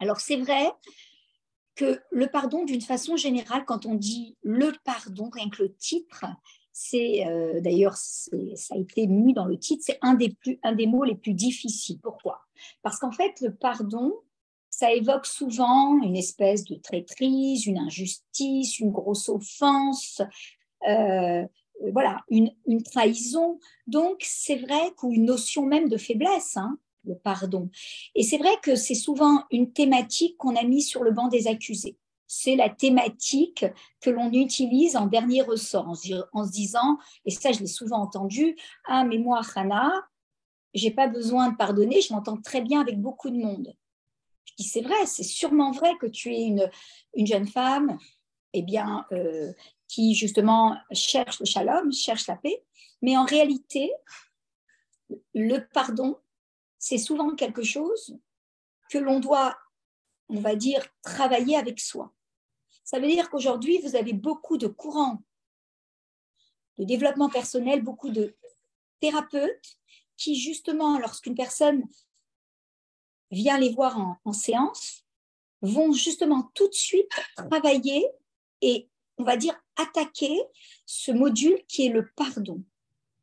Alors, c'est vrai que le pardon, d'une façon générale, quand on dit le pardon, rien que le titre, c'est d'ailleurs, ça a été mis dans le titre, c'est un des mots les plus difficiles. Pourquoi? Parce qu'en fait, le pardon, ça évoque souvent une espèce de traîtrise, une injustice, une grosse offense, voilà, une trahison. Donc, c'est vrai qu'une notion même de faiblesse, hein, le pardon. Et c'est vrai que c'est souvent une thématique qu'on a mise sur le banc des accusés. C'est la thématique que l'on utilise en dernier ressort, en se disant, et ça je l'ai souvent entendu, ah mais moi, Hana, j'ai pas besoin de pardonner, je m'entends très bien avec beaucoup de monde. Je dis, c'est vrai, c'est sûrement vrai que tu es une jeune femme, eh bien, qui justement cherche le shalom, cherche la paix, mais en réalité, le pardon, c'est souvent quelque chose que l'on doit, on va dire, travailler avec soi. Ça veut dire qu'aujourd'hui, vous avez beaucoup de courants de développement personnel, beaucoup de thérapeutes qui, justement, lorsqu'une personne vient les voir en séance, vont justement tout de suite travailler et, on va dire, attaquer ce module qui est le pardon,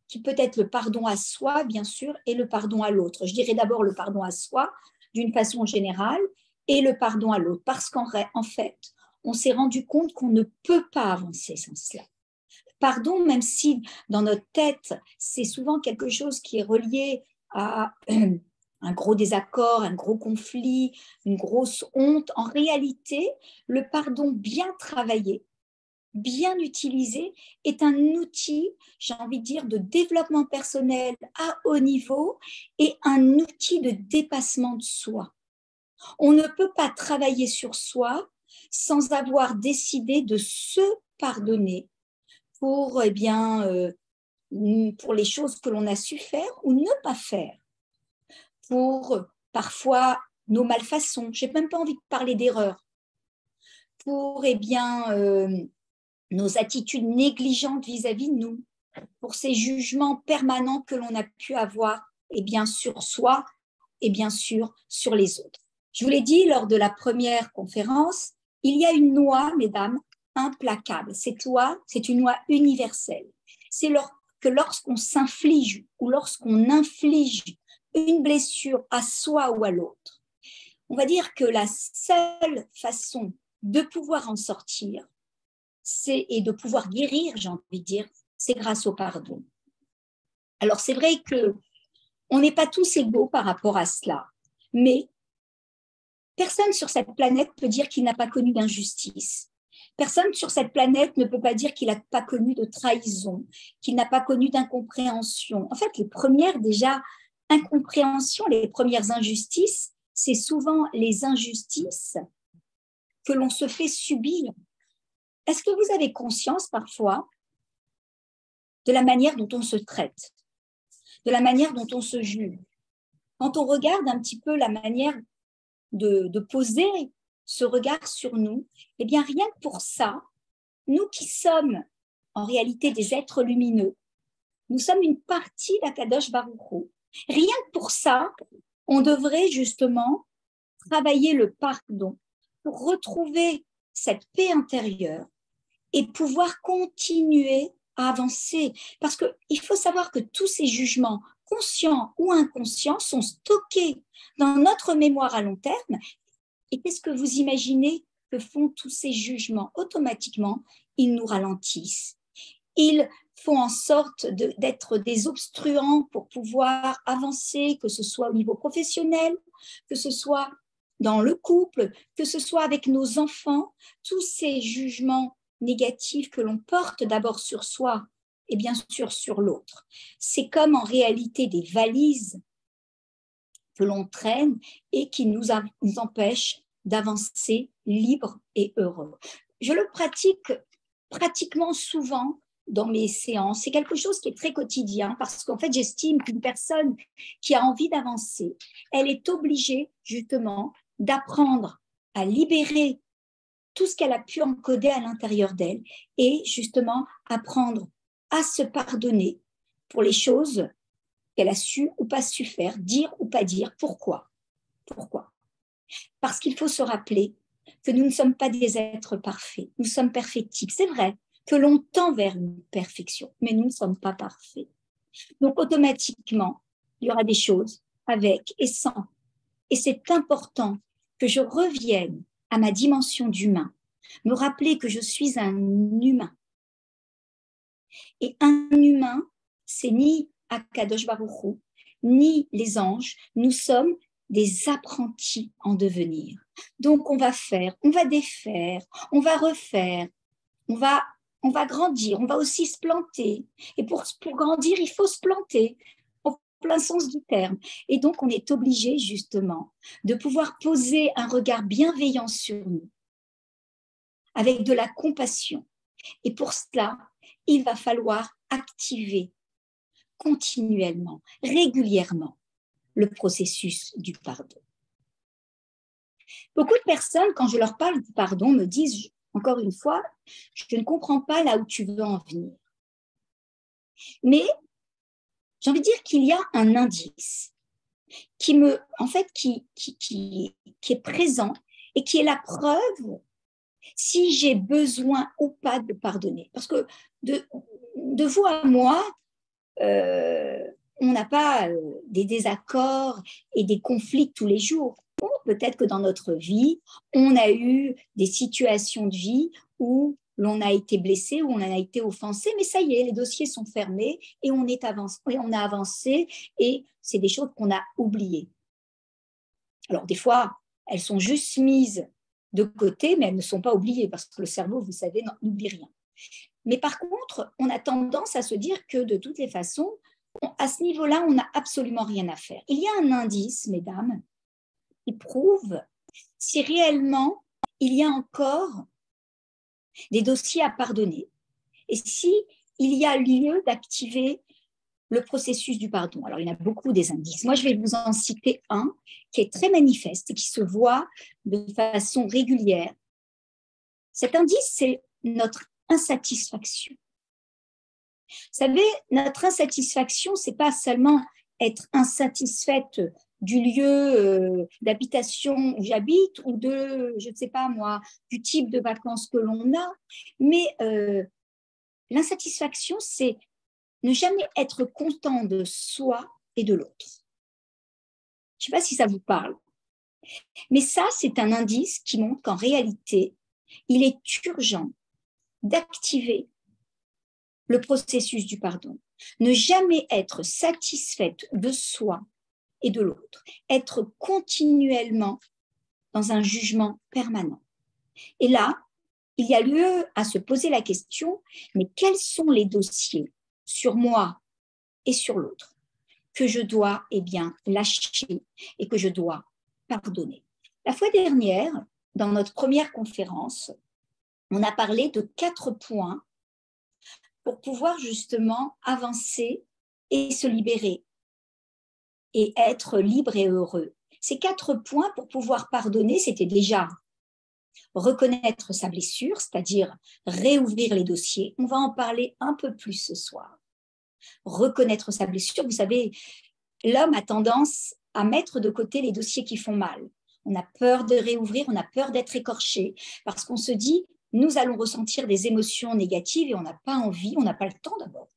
qui peut être le pardon à soi, bien sûr, et le pardon à l'autre. Je dirais d'abord le pardon à soi, d'une façon générale, et le pardon à l'autre, parce qu'en fait, on s'est rendu compte qu'on ne peut pas avancer sans cela. Pardon, même si dans notre tête, c'est souvent quelque chose qui est relié à un gros désaccord, un gros conflit, une grosse honte, en réalité, le pardon bien travaillé, bien utilisé, est un outil, j'ai envie de dire, de développement personnel à haut niveau et un outil de dépassement de soi. On ne peut pas travailler sur soi sans avoir décidé de se pardonner pour, eh bien, pour les choses que l'on a su faire ou ne pas faire, pour parfois nos malfaçons, je n'ai même pas envie de parler d'erreur, pour eh bien, nos attitudes négligentes vis-à-vis de nous, pour ces jugements permanents que l'on a pu avoir eh bien, sur soi et bien sûr sur les autres. Je vous l'ai dit lors de la première conférence, il y a une loi, mesdames, implacable. Cette loi, c'est une loi universelle. C'est que lorsqu'on s'inflige ou lorsqu'on inflige une blessure à soi ou à l'autre, on va dire que la seule façon de pouvoir en sortir, et de pouvoir guérir, j'ai envie de dire, c'est grâce au pardon. Alors c'est vrai qu'on n'est pas tous égaux par rapport à cela, mais personne sur cette planète peut dire qu'il n'a pas connu d'injustice. Personne sur cette planète ne peut pas dire qu'il n'a pas connu de trahison, qu'il n'a pas connu d'incompréhension. En fait, les premières déjà incompréhensions, les premières injustices, c'est souvent les injustices que l'on se fait subir. Est-ce que vous avez conscience parfois de la manière dont on se traite, de la manière dont on se juge? Quand on regarde un petit peu la manière de poser ce regard sur nous, eh bien rien que pour ça, nous qui sommes en réalité des êtres lumineux, nous sommes une partie d'Akadosh Baruch Hu. Rien que pour ça, on devrait justement travailler le pardon pour retrouver cette paix intérieure et pouvoir continuer à avancer. Parce qu'il faut savoir que tous ces jugements, conscients ou inconscients, sont stockés dans notre mémoire à long terme. Et qu'est-ce que vous imaginez que font tous ces jugements? Automatiquement, ils nous ralentissent. Ils font en sorte d'être des obstruants pour pouvoir avancer, que ce soit au niveau professionnel, que ce soit dans le couple, que ce soit avec nos enfants. Tous ces jugements négatifs que l'on porte d'abord sur soi et bien sûr sur l'autre. C'est comme en réalité des valises que l'on traîne et qui nous empêchent d'avancer libre et heureux. Je le pratique pratiquement souvent dans mes séances. C'est quelque chose qui est très quotidien parce qu'en fait, j'estime qu'une personne qui a envie d'avancer, elle est obligée justement d'apprendre à libérer tout ce qu'elle a pu encoder à l'intérieur d'elle et justement apprendre à se pardonner pour les choses qu'elle a su ou pas su faire, dire ou pas dire. Pourquoi? Parce qu'il faut se rappeler que nous ne sommes pas des êtres parfaits, nous sommes perfectibles. C'est vrai que l'on tend vers une perfection, mais nous ne sommes pas parfaits. Donc automatiquement, il y aura des choses avec et sans. Et c'est important que je revienne à ma dimension d'humain, me rappeler que je suis un humain. Et un humain, c'est ni Akadosh Baruch Hu, ni les anges, nous sommes des apprentis en devenir. Donc on va faire, on va défaire, on va refaire, on va grandir, on va aussi se planter. Et pour grandir, il faut se planter, au plein sens du terme. Et donc on est obligé justement de pouvoir poser un regard bienveillant sur nous, avec de la compassion. Et pour cela, il va falloir activer continuellement, régulièrement, le processus du pardon. Beaucoup de personnes, quand je leur parle du pardon, me disent, encore une fois, je ne comprends pas là où tu veux en venir. Mais j'ai envie de dire qu'il y a un indice qui est présent et qui est la preuve si j'ai besoin ou pas de pardonner. Parce que de vous à moi, on n'a pas des désaccords et des conflits tous les jours. Bon, peut-être que dans notre vie, on a eu des situations de vie où l'on a été blessé, où on a été offensé, mais ça y est, les dossiers sont fermés et on a avancé et c'est des choses qu'on a oubliées. Alors des fois, elles sont juste mises de côté, mais elles ne sont pas oubliées parce que le cerveau, vous savez, n'oublie rien. Mais par contre, on a tendance à se dire que de toutes les façons, à ce niveau-là, on n'a absolument rien à faire. Il y a un indice, mesdames, qui prouve si réellement il y a encore des dossiers à pardonner et si il y a lieu d'activer le processus du pardon. Alors, il y en a beaucoup des indices. Moi, je vais vous en citer un qui est très manifeste et qui se voit de façon régulière. Cet indice, c'est notre insatisfaction. Vous savez, notre insatisfaction, c'est pas seulement être insatisfaite du lieu d'habitation où j'habite ou de, je ne sais pas moi, du type de vacances que l'on a, mais l'insatisfaction, c'est ne jamais être content de soi et de l'autre. Je ne sais pas si ça vous parle, mais ça, c'est un indice qui montre qu'en réalité, il est urgent d'activer le processus du pardon. Ne jamais être satisfaite de soi et de l'autre. Être continuellement dans un jugement permanent. Et là, il y a lieu à se poser la question, mais quels sont les dossiers sur moi et sur l'autre que je dois lâcher et que je dois pardonner. La fois dernière, dans notre première conférence, on a parlé de 4 points pour pouvoir justement avancer et se libérer et être libre et heureux. Ces 4 points pour pouvoir pardonner, c'était déjà reconnaître sa blessure, c'est-à-dire réouvrir les dossiers. On va en parler un peu plus ce soir. Reconnaître sa blessure, vous savez, l'homme a tendance à mettre de côté les dossiers qui font mal. On a peur de réouvrir, on a peur d'être écorché, parce qu'on se dit, nous allons ressentir des émotions négatives et on n'a pas envie, on n'a pas le temps d'abord.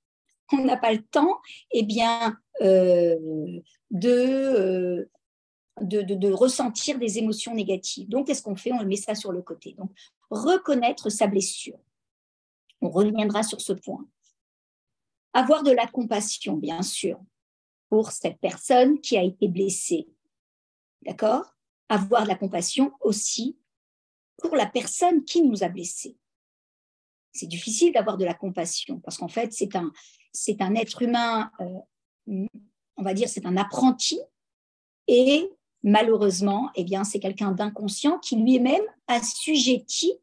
On n'a pas le temps de ressentir des émotions négatives. Donc, qu'est-ce qu'on fait? On met ça sur le côté. Donc, reconnaître sa blessure. On reviendra sur ce point. Avoir de la compassion, bien sûr, pour cette personne qui a été blessée. D'accord? Avoir de la compassion aussi pour la personne qui nous a blessés. C'est difficile d'avoir de la compassion parce qu'en fait, c'est un être humain, on va dire, c'est un apprenti et malheureusement, c'est quelqu'un d'inconscient qui lui-même assujetti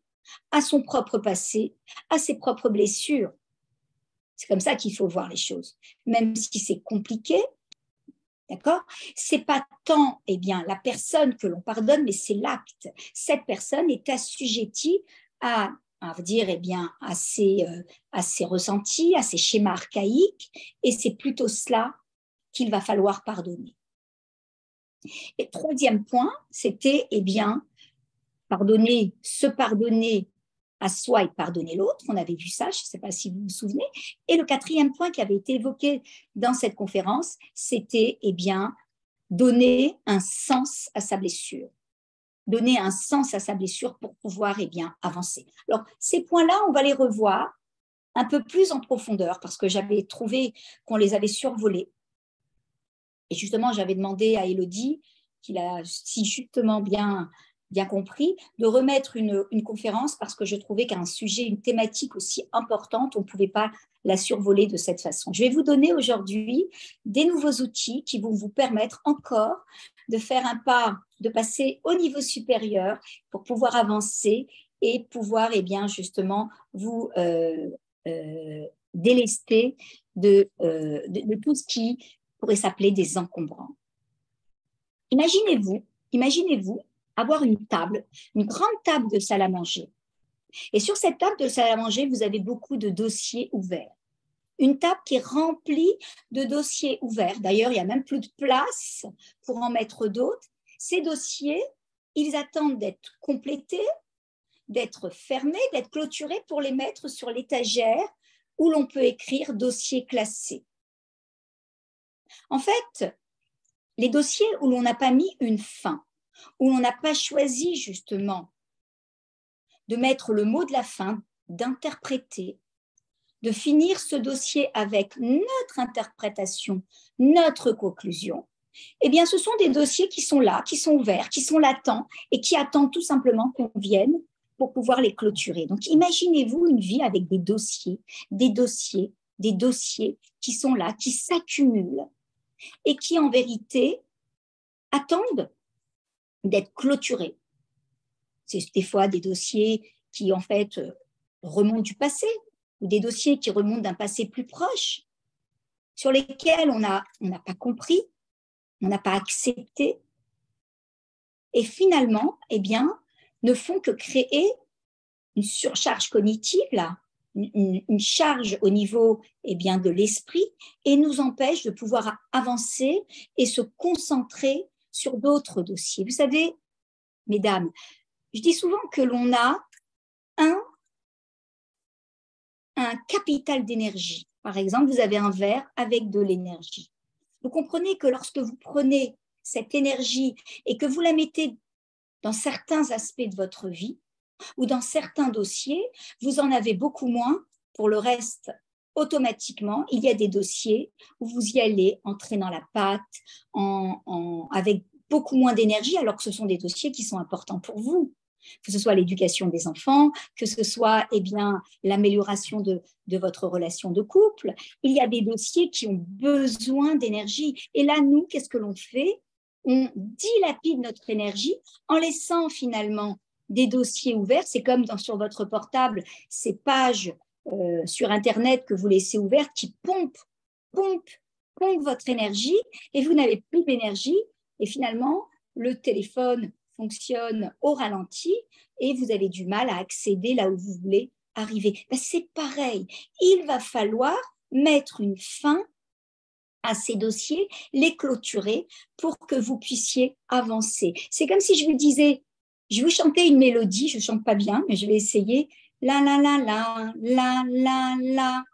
à son propre passé, à ses propres blessures. C'est comme ça qu'il faut voir les choses. Même si c'est compliqué, d'accord? C'est pas tant la personne que l'on pardonne, mais c'est l'acte. Cette personne est assujettie à ses ressentis, à ses schémas archaïques, et c'est plutôt cela qu'il va falloir pardonner. Et troisième point, c'était, eh bien, se pardonner à soi et pardonner l'autre. On avait vu ça, je ne sais pas si vous vous souvenez. Et le quatrième point qui avait été évoqué dans cette conférence, c'était, eh bien, donner un sens à sa blessure. Donner un sens à sa blessure pour pouvoir, eh bien, avancer. Alors, ces points-là, on va les revoir un peu plus en profondeur parce que j'avais trouvé qu'on les avait survolés. Et justement, j'avais demandé à Élodie, qu'il a si justement bien compris, de remettre une conférence parce que je trouvais qu'un sujet, une thématique aussi importante, on ne pouvait pas la survoler de cette façon. Je vais vous donner aujourd'hui des nouveaux outils qui vont vous permettre encore de faire un pas, de passer au niveau supérieur pour pouvoir avancer et pouvoir, eh bien, justement, vous délester de tout ce qui pourrait s'appeler des encombrants. Imaginez-vous avoir une table, une grande table de salle à manger. Et sur cette table de salle à manger, vous avez beaucoup de dossiers ouverts. Une table qui est remplie de dossiers ouverts. D'ailleurs, il n'y a même plus de place pour en mettre d'autres. Ces dossiers, ils attendent d'être complétés, d'être fermés, d'être clôturés pour les mettre sur l'étagère où l'on peut écrire dossier classé. En fait, les dossiers où l'on n'a pas mis une fin, où l'on n'a pas choisi justement de mettre le mot de la fin, d'interpréter, de finir ce dossier avec notre interprétation, notre conclusion, eh bien, ce sont des dossiers qui sont là, qui sont ouverts, qui sont latents et qui attendent tout simplement qu'on vienne pour pouvoir les clôturer. Donc, imaginez-vous une vie avec des dossiers qui sont là, qui s'accumulent et qui, en vérité, attendent d'être clôturés. C'est des fois des dossiers qui, en fait, remontent du passé ou des dossiers qui remontent d'un passé plus proche, sur lesquels on n'a pas compris, on n'a pas accepté, et finalement, eh bien, ne font que créer une surcharge cognitive, là, une charge au niveau eh bien, de l'esprit, et nous empêche de pouvoir avancer et se concentrer sur d'autres dossiers. Vous savez, mesdames, je dis souvent que l'on a un capital d'énergie. Par exemple, vous avez un verre avec de l'énergie. Vous comprenez que lorsque vous prenez cette énergie et que vous la mettez dans certains aspects de votre vie ou dans certains dossiers, vous en avez beaucoup moins. Pour le reste, automatiquement, il y a des dossiers où vous y allez en traînant la patte, avec beaucoup moins d'énergie, alors que ce sont des dossiers qui sont importants pour vous. Que ce soit l'éducation des enfants, que ce soit eh bien, l'amélioration de votre relation de couple. Il y a des dossiers qui ont besoin d'énergie. Et là, nous, qu'est-ce que l'on fait? On dilapide notre énergie en laissant finalement des dossiers ouverts. C'est comme sur votre portable, ces pages sur Internet que vous laissez ouvertes qui pompent votre énergie et vous n'avez plus d'énergie. Et finalement, le téléphone fonctionne au ralenti et vous avez du mal à accéder là où vous voulez arriver. Ben, c'est pareil, il va falloir mettre une fin à ces dossiers, les clôturer pour que vous puissiez avancer. C'est comme si je vous disais, je vais vous chanter une mélodie, je ne chante pas bien, mais je vais essayer. La, la, la, la, la, la, la.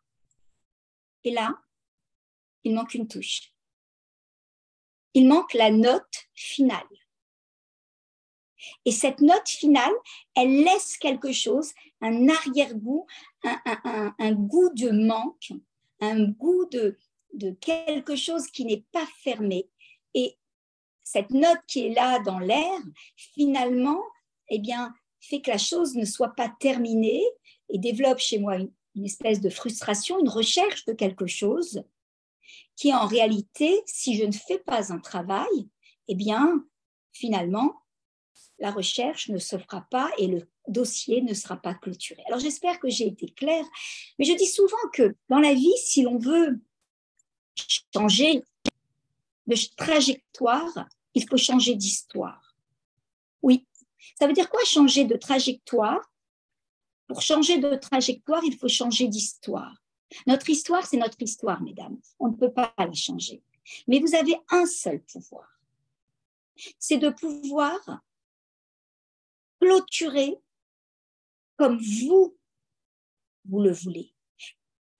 Et là, il manque une touche. Il manque la note finale. Et cette note finale, elle laisse quelque chose, un arrière-goût, un goût de manque, un goût de quelque chose qui n'est pas fermé. Et cette note qui est là dans l'air, finalement, eh bien, fait que la chose ne soit pas terminée et développe chez moi une espèce de frustration, une recherche de quelque chose qui, en réalité, si je ne fais pas un travail, eh bien, finalement, la recherche ne se fera pas et le dossier ne sera pas clôturé. Alors, j'espère que j'ai été claire, mais je dis souvent que dans la vie, si l'on veut changer de trajectoire, il faut changer d'histoire. Oui, ça veut dire quoi changer de trajectoire? Pour changer de trajectoire, il faut changer d'histoire. Notre histoire, c'est notre histoire, mesdames. On ne peut pas la changer. Mais vous avez un seul pouvoir. c'est de pouvoir clôturer comme vous le voulez.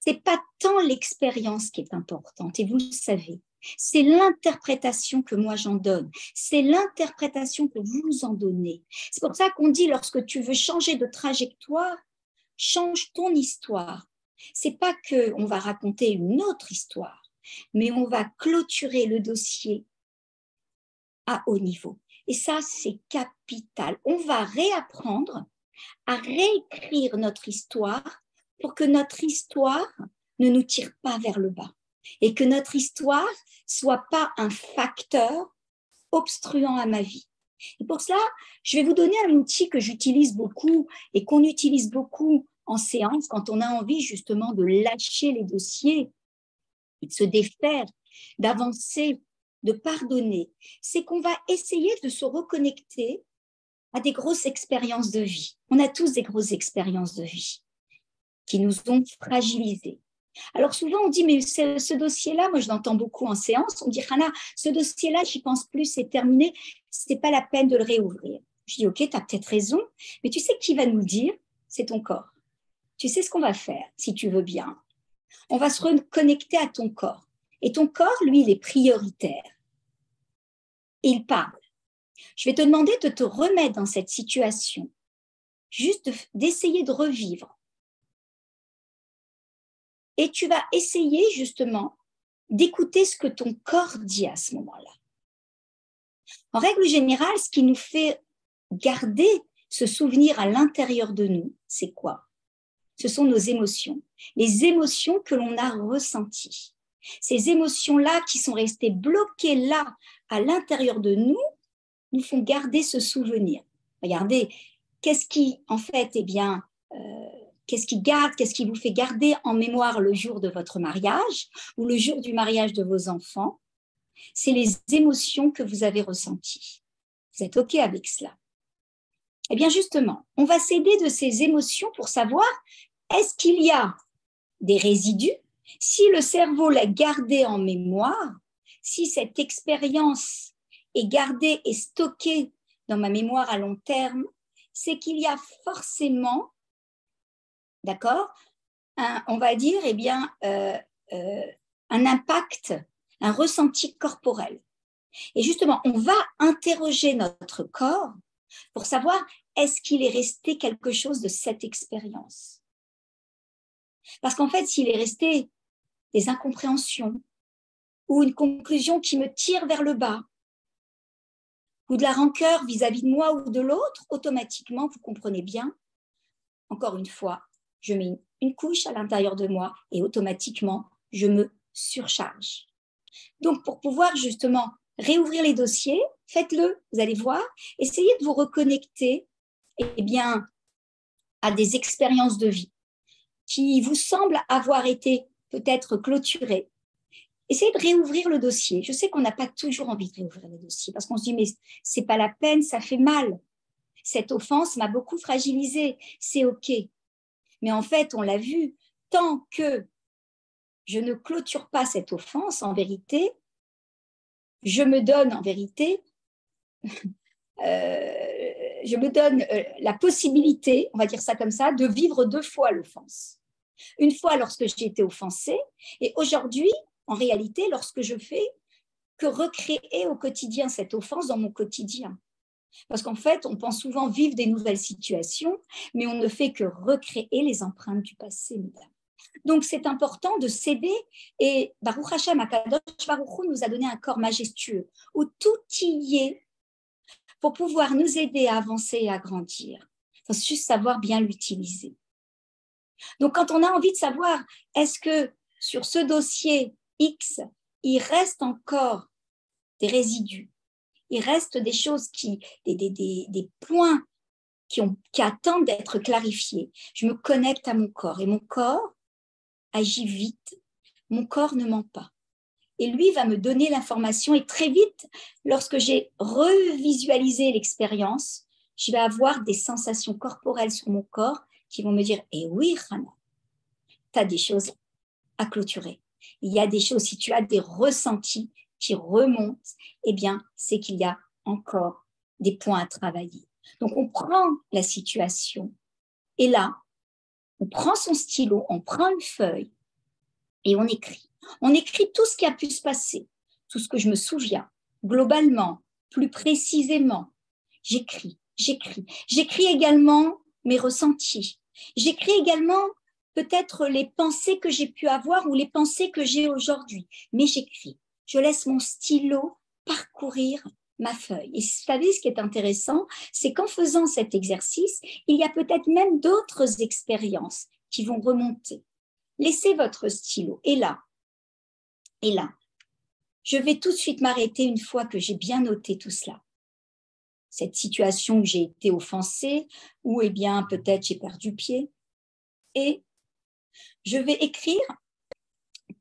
Ce n'est pas tant l'expérience qui est importante, et vous le savez. C'est l'interprétation que moi j'en donne. C'est l'interprétation que vous en donnez. C'est pour ça qu'on dit, lorsque tu veux changer de trajectoire, change ton histoire. C'est pas qu'on va raconter une autre histoire, mais on va clôturer le dossier à haut niveau. Et ça, c'est capital. On va réapprendre à réécrire notre histoire pour que notre histoire ne nous tire pas vers le bas et que notre histoire soit pas un facteur obstruant à ma vie. Et pour cela, je vais vous donner un outil que j'utilise beaucoup et qu'on utilise beaucoup en séance quand on a envie justement de lâcher les dossiers, de se défaire, d'avancer, de pardonner. C'est qu'on va essayer de se reconnecter à des grosses expériences de vie. On a tous des grosses expériences de vie qui nous ont fragilisés. Alors souvent on dit, mais ce dossier-là, moi je l'entends beaucoup en séance, on dit, Hana, ce dossier-là, j'y pense plus, c'est terminé, c'est pas la peine de le réouvrir. Je dis, ok, tu as peut-être raison, mais tu sais qui va nous le dire? C'est ton corps. Tu sais ce qu'on va faire, si tu veux bien. On va se reconnecter à ton corps. Et ton corps, lui, il est prioritaire. Et il parle. Je vais te demander de te remettre dans cette situation, juste d'essayer de revivre. Et tu vas essayer justement d'écouter ce que ton corps dit à ce moment-là. En règle générale, ce qui nous fait garder ce souvenir à l'intérieur de nous, c'est quoi? Ce sont nos émotions, les émotions que l'on a ressenties. Ces émotions-là qui sont restées bloquées là, à l'intérieur de nous font garder ce souvenir. Regardez, qu'est-ce qui, en fait, qu'est-ce qui vous fait garder en mémoire le jour de votre mariage ou le jour du mariage de vos enfants? C'est les émotions que vous avez ressenties. Vous êtes OK avec cela? Eh bien, justement, on va s'aider de ces émotions pour savoir, est-ce qu'il y a des résidus? Si le cerveau l'a gardé en mémoire, si cette expérience est gardée et stockée dans ma mémoire à long terme, c'est qu'il y a forcément, d'accord, on va dire, un impact, un ressenti corporel. Et justement, on va interroger notre corps pour savoir, est-ce qu'il est resté quelque chose de cette expérience? Parce qu'en fait, s'il est resté des incompréhensions ou une conclusion qui me tire vers le bas ou de la rancœur vis-à-vis de moi ou de l'autre, automatiquement, vous comprenez bien, encore une fois, je mets une couche à l'intérieur de moi et automatiquement, je me surcharge. Donc, pour pouvoir justement réouvrir les dossiers, faites-le, vous allez voir, essayez de vous reconnecter à des expériences de vie qui vous semblent avoir été peut-être clôturées. Essayez de réouvrir le dossier. Je sais qu'on n'a pas toujours envie de réouvrir le dossier parce qu'on se dit, mais ce n'est pas la peine, ça fait mal. Cette offense m'a beaucoup fragilisée, c'est OK. Mais en fait, on l'a vu, tant que je ne clôture pas cette offense, en vérité, je me donne la possibilité, on va dire ça comme ça, de vivre 2 fois l'offense. Une fois lorsque j'ai été offensée, et aujourd'hui, en réalité, lorsque je fais que recréer au quotidien cette offense dans mon quotidien. Parce qu'en fait, on pense souvent vivre des nouvelles situations, mais on ne fait que recréer les empreintes du passé, mesdames. Donc, c'est important de s'aider. Et Baruch Hashem, Akadosh Baruch Hu nous a donné un corps majestueux où tout y est pour pouvoir nous aider à avancer et à grandir. Il faut juste savoir bien l'utiliser. Donc, quand on a envie de savoir, est-ce que sur ce dossier X, il reste encore des résidus, il reste des choses des points qui attendent d'être clarifiés. Je me connecte à mon corps et mon corps agit vite. Mon corps ne ment pas. Et lui va me donner l'information et très vite, lorsque j'ai revisualisé l'expérience, je vais avoir des sensations corporelles sur mon corps qui vont me dire « Eh oui, Hana, tu as des choses à clôturer. Il y a des choses, si tu as des ressentis qui remontent, eh bien, c'est qu'il y a encore des points à travailler. Donc, on prend la situation et là, on prend son stylo, on prend une feuille et on écrit. On écrit tout ce qui a pu se passer, tout ce que je me souviens, globalement, plus précisément. J'écris. J'écris également mes ressentis. J'écris également peut-être les pensées que j'ai pu avoir ou les pensées que j'ai aujourd'hui. Mais j'écris. Je laisse mon stylo parcourir ma feuille. Et vous savez, ce qui est intéressant, c'est qu'en faisant cet exercice, il y a peut-être même d'autres expériences qui vont remonter. Laissez votre stylo. Et là, je vais tout de suite m'arrêter une fois que j'ai bien noté tout cela. Cette situation où j'ai été offensée, ou eh bien peut-être j'ai perdu pied. Et je vais écrire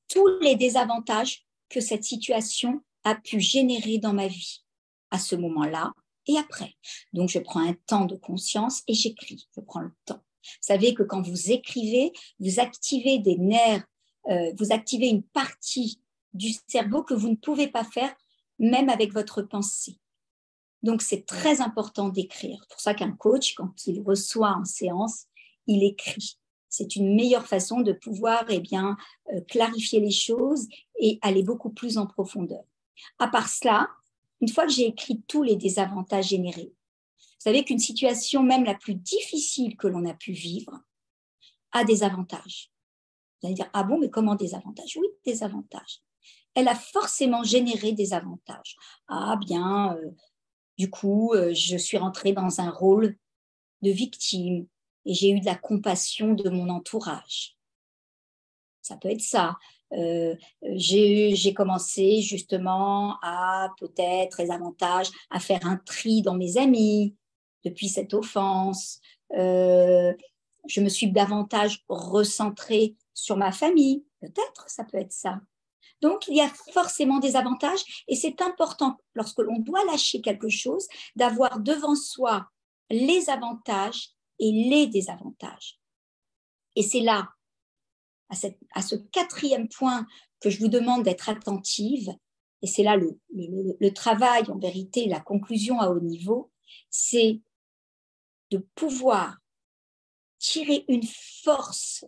tous les désavantages que cette situation a pu générer dans ma vie à ce moment-là et après. Donc, je prends un temps de conscience et j'écris. Je prends le temps. Vous savez que quand vous écrivez, vous activez des nerfs, vous activez une partie du cerveau que vous ne pouvez pas faire même avec votre pensée. Donc, c'est très important d'écrire. C'est pour ça qu'un coach, quand il reçoit en séance, il écrit. C'est une meilleure façon de pouvoir clarifier les choses et aller beaucoup plus en profondeur. À part cela, une fois que j'ai écrit tous les désavantages générés, vous savez qu'une situation même la plus difficile que l'on a pu vivre a des avantages. Vous allez dire, ah bon, mais comment des avantages? Oui, des avantages. Elle a forcément généré des avantages. Ah bien, du coup, je suis rentrée dans un rôle de victime et j'ai eu de la compassion de mon entourage. Ça peut être ça. J'ai commencé justement à peut-être les avantages, à faire un tri dans mes amis depuis cette offense. Je me suis davantage recentrée sur ma famille. Peut-être, ça peut être ça. Donc, il y a forcément des avantages et c'est important, lorsque l'on doit lâcher quelque chose, d'avoir devant soi les avantages et les désavantages. Et c'est là, à ce quatrième point, que je vous demande d'être attentive, et c'est là le travail, en vérité, la conclusion à haut niveau, c'est de pouvoir tirer une force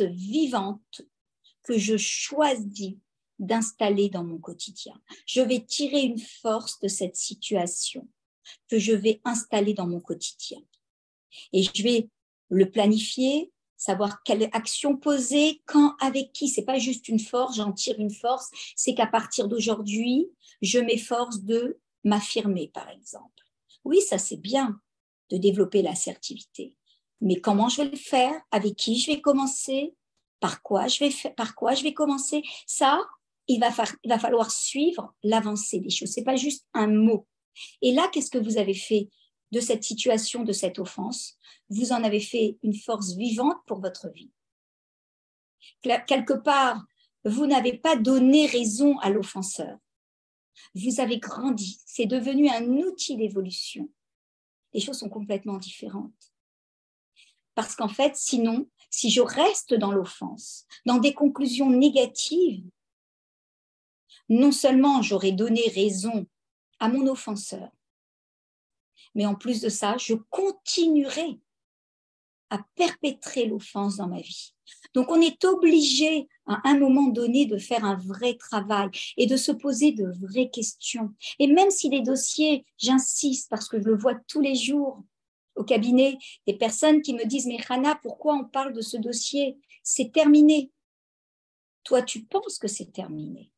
vivante que je choisis d'installer dans mon quotidien. Je vais tirer une force de cette situation que je vais installer dans mon quotidien. Et je vais le planifier, savoir quelle action poser, quand, avec qui. C'est pas juste une force, j'en tire une force, c'est qu'à partir d'aujourd'hui, je m'efforce de m'affirmer, par exemple. Oui, ça c'est bien de développer l'assertivité. Mais comment je vais le faire? Avec qui je vais commencer? Par quoi je vais commencer? Ça, il va falloir suivre l'avancée des choses. C'est pas juste un mot. Et là, qu'est-ce que vous avez fait de cette situation, de cette offense? Vous en avez fait une force vivante pour votre vie. Quelque part, vous n'avez pas donné raison à l'offenseur. Vous avez grandi. C'est devenu un outil d'évolution. Les choses sont complètement différentes. Parce qu'en fait, sinon, si je reste dans l'offense, dans des conclusions négatives, non seulement j'aurais donné raison à mon offenseur, mais en plus de ça, je continuerai à perpétrer l'offense dans ma vie. Donc, on est obligé à un moment donné de faire un vrai travail et de se poser de vraies questions. Et même si les dossiers, j'insiste parce que je le vois tous les jours au cabinet, des personnes qui me disent « Mais Hana, pourquoi on parle de ce dossier? C'est terminé. » Toi, tu penses que c'est terminé.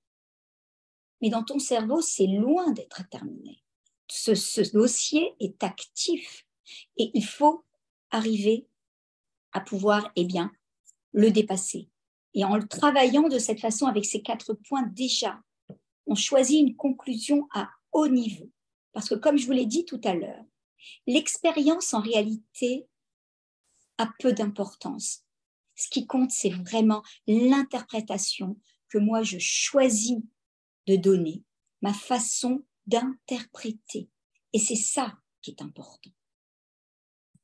Mais dans ton cerveau, c'est loin d'être terminé. Ce dossier est actif et il faut arriver à pouvoir le dépasser. Et en le travaillant de cette façon avec ces 4 points, déjà, on choisit une conclusion à haut niveau. Parce que comme je vous l'ai dit tout à l'heure, l'expérience en réalité a peu d'importance. Ce qui compte, c'est vraiment l'interprétation que moi je choisis de donner, ma façon d'interpréter. Et c'est ça qui est important.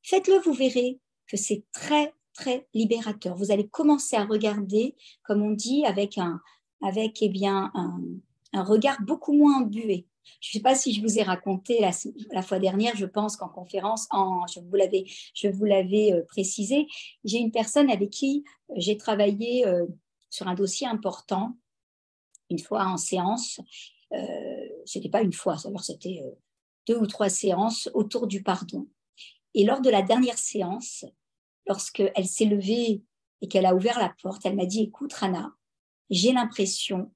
Faites-le, vous verrez que c'est très, très libérateur. Vous allez commencer à regarder, comme on dit, avec un regard beaucoup moins embué. Je ne sais pas si je vous ai raconté la fois dernière, je pense qu'en conférence, je vous l'avais précisé, j'ai une personne avec qui j'ai travaillé sur un dossier important, une fois en séance. C'était pas une fois, alors c'était 2 ou 3 séances autour du pardon. Et lors de la dernière séance, lorsqu'elle s'est levée et qu'elle a ouvert la porte, elle m'a dit, écoute Rana, j'ai l'impression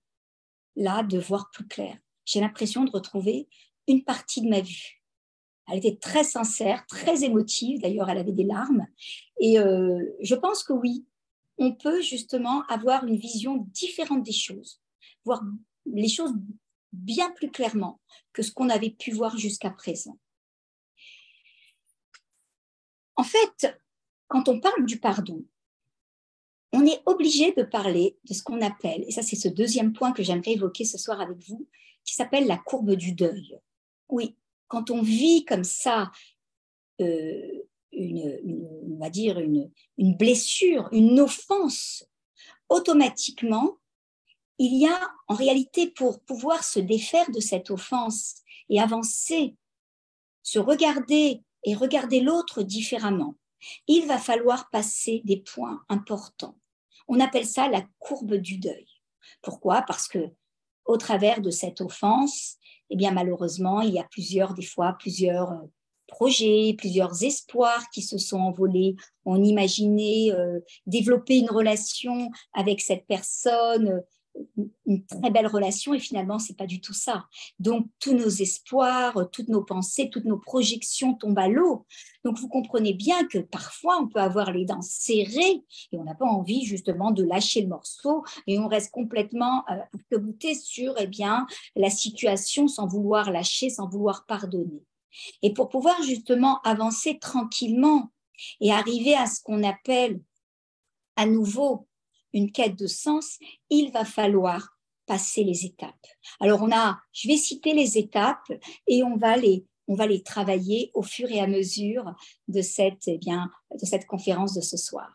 là de voir plus clair. J'ai l'impression de retrouver une partie de ma vue. Elle était très sincère, très émotive, d'ailleurs elle avait des larmes. Et je pense que oui, on peut justement avoir une vision différente des choses, voir les choses bien plus clairement que ce qu'on avait pu voir jusqu'à présent. En fait, quand on parle du pardon, on est obligé de parler de ce qu'on appelle, et ça c'est ce deuxième point que j'aimerais évoquer ce soir avec vous, qui s'appelle la courbe du deuil. Oui, quand on vit comme ça on va dire une blessure, une offense, automatiquement, il y a en réalité, pour pouvoir se défaire de cette offense et avancer, se regarder et regarder l'autre différemment, il va falloir passer des points importants. On appelle ça la courbe du deuil. Pourquoi? Parce que au travers de cette offense, eh bien malheureusement, il y a plusieurs projets, plusieurs espoirs qui se sont envolés. On imaginait développer une relation avec cette personne, une très belle relation, et finalement, ce n'est pas du tout ça. Donc, tous nos espoirs, toutes nos pensées, toutes nos projections tombent à l'eau. Donc, vous comprenez bien que parfois, on peut avoir les dents serrées et on n'a pas envie justement de lâcher le morceau et on reste complètement arc-bouté sur la situation sans vouloir lâcher, sans vouloir pardonner. Et pour pouvoir justement avancer tranquillement et arriver à ce qu'on appelle à nouveau une quête de sens, il va falloir passer les étapes. Alors je vais citer les étapes et on va les travailler au fur et à mesure de cette conférence de ce soir.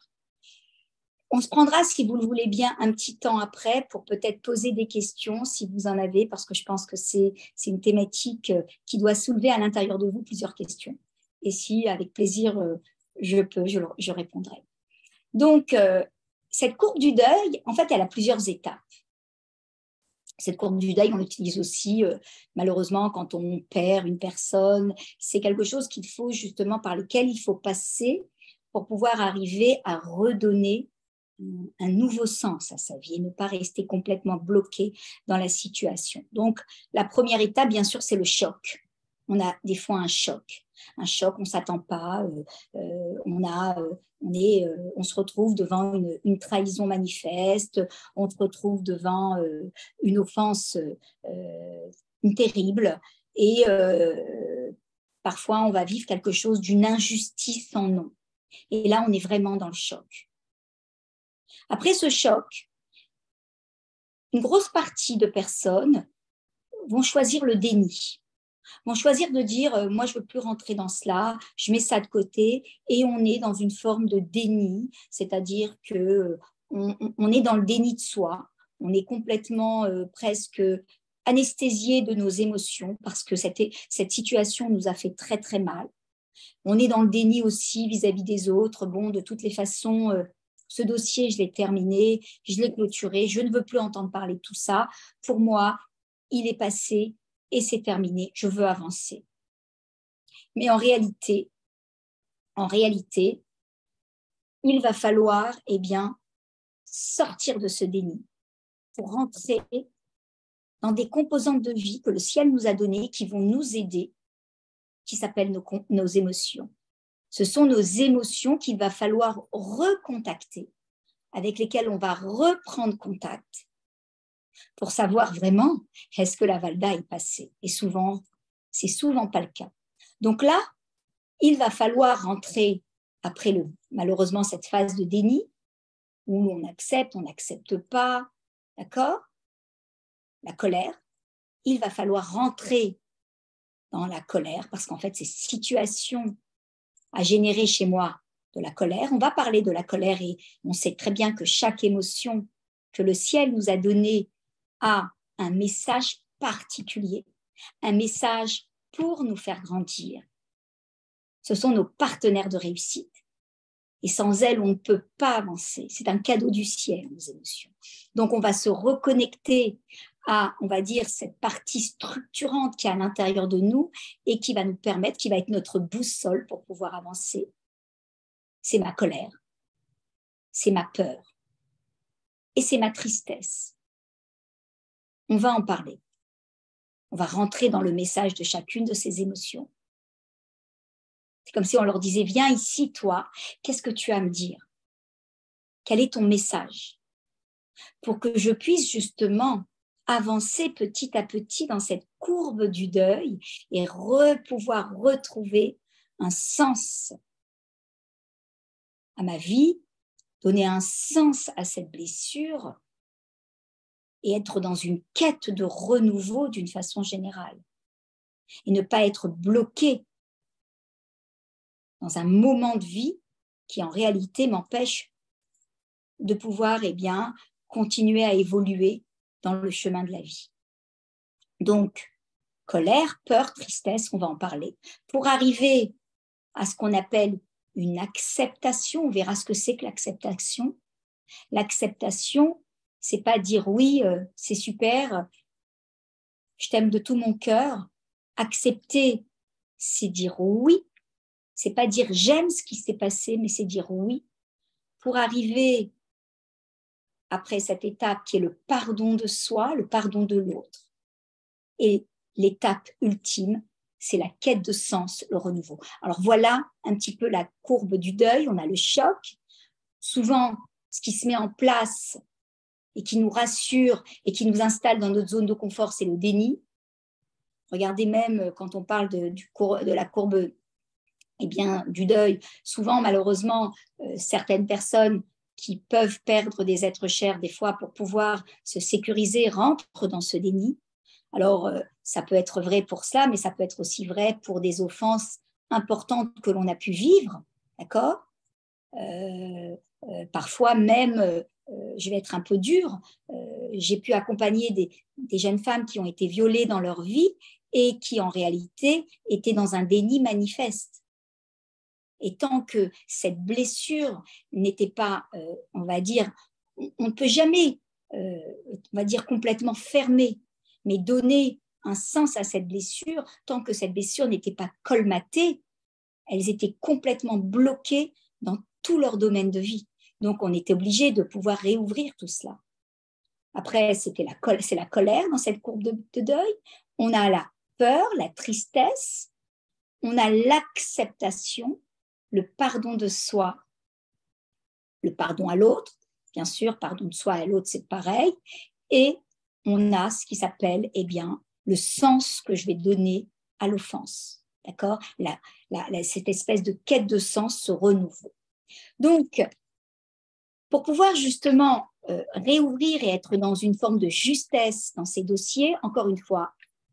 On se prendra, si vous le voulez bien, un petit temps après pour peut-être poser des questions si vous en avez, parce que je pense que c'est une thématique qui doit soulever à l'intérieur de vous plusieurs questions. Et si, avec plaisir, je répondrai. Donc, cette courbe du deuil, en fait, elle a plusieurs étapes. Cette courbe du deuil, on l'utilise aussi, malheureusement, quand on perd une personne. C'est quelque chose par lequel il faut passer pour pouvoir arriver à redonner un nouveau sens à sa vie et ne pas rester complètement bloqué dans la situation. Donc, la première étape, bien sûr, c'est le choc. On a des fois un choc, on ne s'attend pas, on se retrouve devant une trahison manifeste, on se retrouve devant une offense terrible et parfois on va vivre quelque chose d'une injustice sans nom. Et là, on est vraiment dans le choc. Après ce choc, une grosse partie de personnes vont choisir le déni, vont choisir de dire moi je ne veux plus rentrer dans cela, je mets ça de côté, et on est dans une forme de déni, c'est-à-dire qu'on est dans le déni de soi, on est complètement presque anesthésié de nos émotions parce que cette situation nous a fait très très mal. On est dans le déni aussi vis-à-vis des autres. Bon, de toutes les façons, ce dossier, je l'ai terminé, je l'ai clôturé, je ne veux plus entendre parler de tout ça. Pour moi, il est passé et c'est terminé, je veux avancer. Mais en réalité, il va falloir sortir de ce déni pour rentrer dans des composantes de vie que le ciel nous a données qui vont nous aider, qui s'appellent nos émotions. Ce sont nos émotions qu'il va falloir recontacter, avec lesquelles on va reprendre contact pour savoir vraiment est-ce que la Valda est passée. Et souvent, c'est souvent pas le cas. Donc là, il va falloir rentrer après malheureusement cette phase de déni où on n'accepte pas, d'accord? La colère. Il va falloir rentrer dans la colère parce qu'en fait, ces situations a généré chez moi de la colère. On va parler de la colère et on sait très bien que chaque émotion que le ciel nous a donnée a un message particulier. un message pour nous faire grandir. Ce sont nos partenaires de réussite. Et sans elles, on ne peut pas avancer. C'est un cadeau du ciel, nos émotions. Donc, on va se reconnecter à, on va dire, cette partie structurante qui est à l'intérieur de nous et qui va nous permettre, qui va être notre boussole pour pouvoir avancer. C'est ma colère, c'est ma peur et c'est ma tristesse. On va en parler. On va rentrer dans le message de chacune de ces émotions. C'est comme si on leur disait, viens ici, toi, qu'est-ce que tu as à me dire? Quel est ton message? Pour que je puisse justement avancer petit à petit dans cette courbe du deuil et pouvoir retrouver un sens à ma vie, donner un sens à cette blessure et être dans une quête de renouveau d'une façon générale. Et ne pas être bloqué dans un moment de vie qui en réalité m'empêche de pouvoir continuer à évoluer dans le chemin de la vie. Donc, colère, peur, tristesse, on va en parler. Pour arriver à ce qu'on appelle une acceptation, on verra ce que c'est que l'acceptation. L'acceptation, c'est pas dire oui, c'est super, je t'aime de tout mon cœur. Accepter, c'est dire oui. C'est pas dire j'aime ce qui s'est passé, mais c'est dire oui. Pour arriver après cette étape qui est le pardon de soi, le pardon de l'autre. Et l'étape ultime, c'est la quête de sens, le renouveau. Alors voilà un petit peu la courbe du deuil. On a le choc. Souvent, ce qui se met en place et qui nous rassure et qui nous installe dans notre zone de confort, c'est le déni. Regardez même quand on parle de la courbe du deuil, souvent malheureusement, certaines personnes qui peuvent perdre des êtres chers des fois pour pouvoir se sécuriser rentrent dans ce déni. Alors, ça peut être vrai pour ça, mais ça peut être aussi vrai pour des offenses importantes que l'on a pu vivre, d'accord? Parfois même, je vais être un peu dure, j'ai pu accompagner des jeunes femmes qui ont été violées dans leur vie et qui en réalité étaient dans un déni manifeste. Et tant que cette blessure n'était pas, on va dire, on ne peut jamais, on va dire, complètement fermer, mais donner un sens à cette blessure, tant que cette blessure n'était pas colmatée, elles étaient complètement bloquées dans tout leur domaine de vie. Donc, on était obligé de pouvoir réouvrir tout cela. Après, c'est la colère dans cette courbe de deuil. On a la peur, la tristesse. On a l'acceptation, le pardon de soi, le pardon à l'autre. Bien sûr, pardon de soi à l'autre, c'est pareil. Et on a ce qui s'appelle, le sens que je vais donner à l'offense. D'accord? Cette espèce de quête de sens, ce renouveau. Donc, pour pouvoir justement réouvrir et être dans une forme de justesse dans ces dossiers, encore une fois,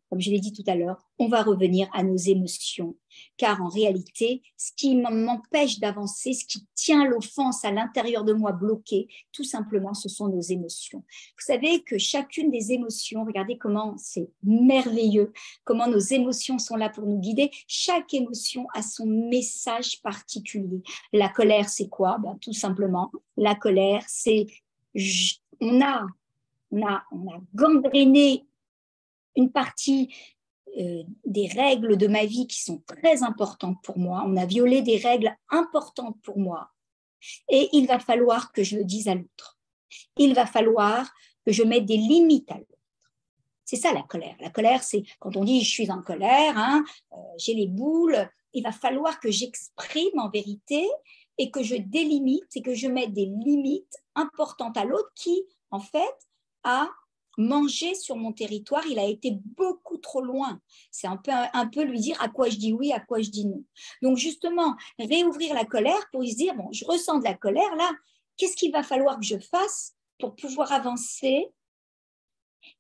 comme je l'ai dit tout à l'heure, on va revenir à nos émotions. Car en réalité, ce qui m'empêche d'avancer, ce qui tient l'offense à l'intérieur de moi bloquée, tout simplement, ce sont nos émotions. Vous savez que chacune des émotions, regardez comment c'est merveilleux, comment nos émotions sont là pour nous guider. Chaque émotion a son message particulier. La colère, c'est quoi? Tout simplement, la colère, c'est on a gangréné une partie des règles de ma vie qui sont très importantes pour moi. On a violé des règles importantes pour moi. Et il va falloir que je le dise à l'autre. Il va falloir que je mette des limites à l'autre. C'est ça la colère. La colère, c'est quand on dit je suis en colère, j'ai les boules. Il va falloir que j'exprime en vérité et que je délimite et que je mette des limites importantes à l'autre qui, en fait, a mangé sur mon territoire, il a été beaucoup trop loin. C'est un peu lui dire à quoi je dis oui, à quoi je dis non. Donc justement, réouvrir la colère pour se dire, bon, je ressens de la colère là, qu'est-ce qu'il va falloir que je fasse pour pouvoir avancer?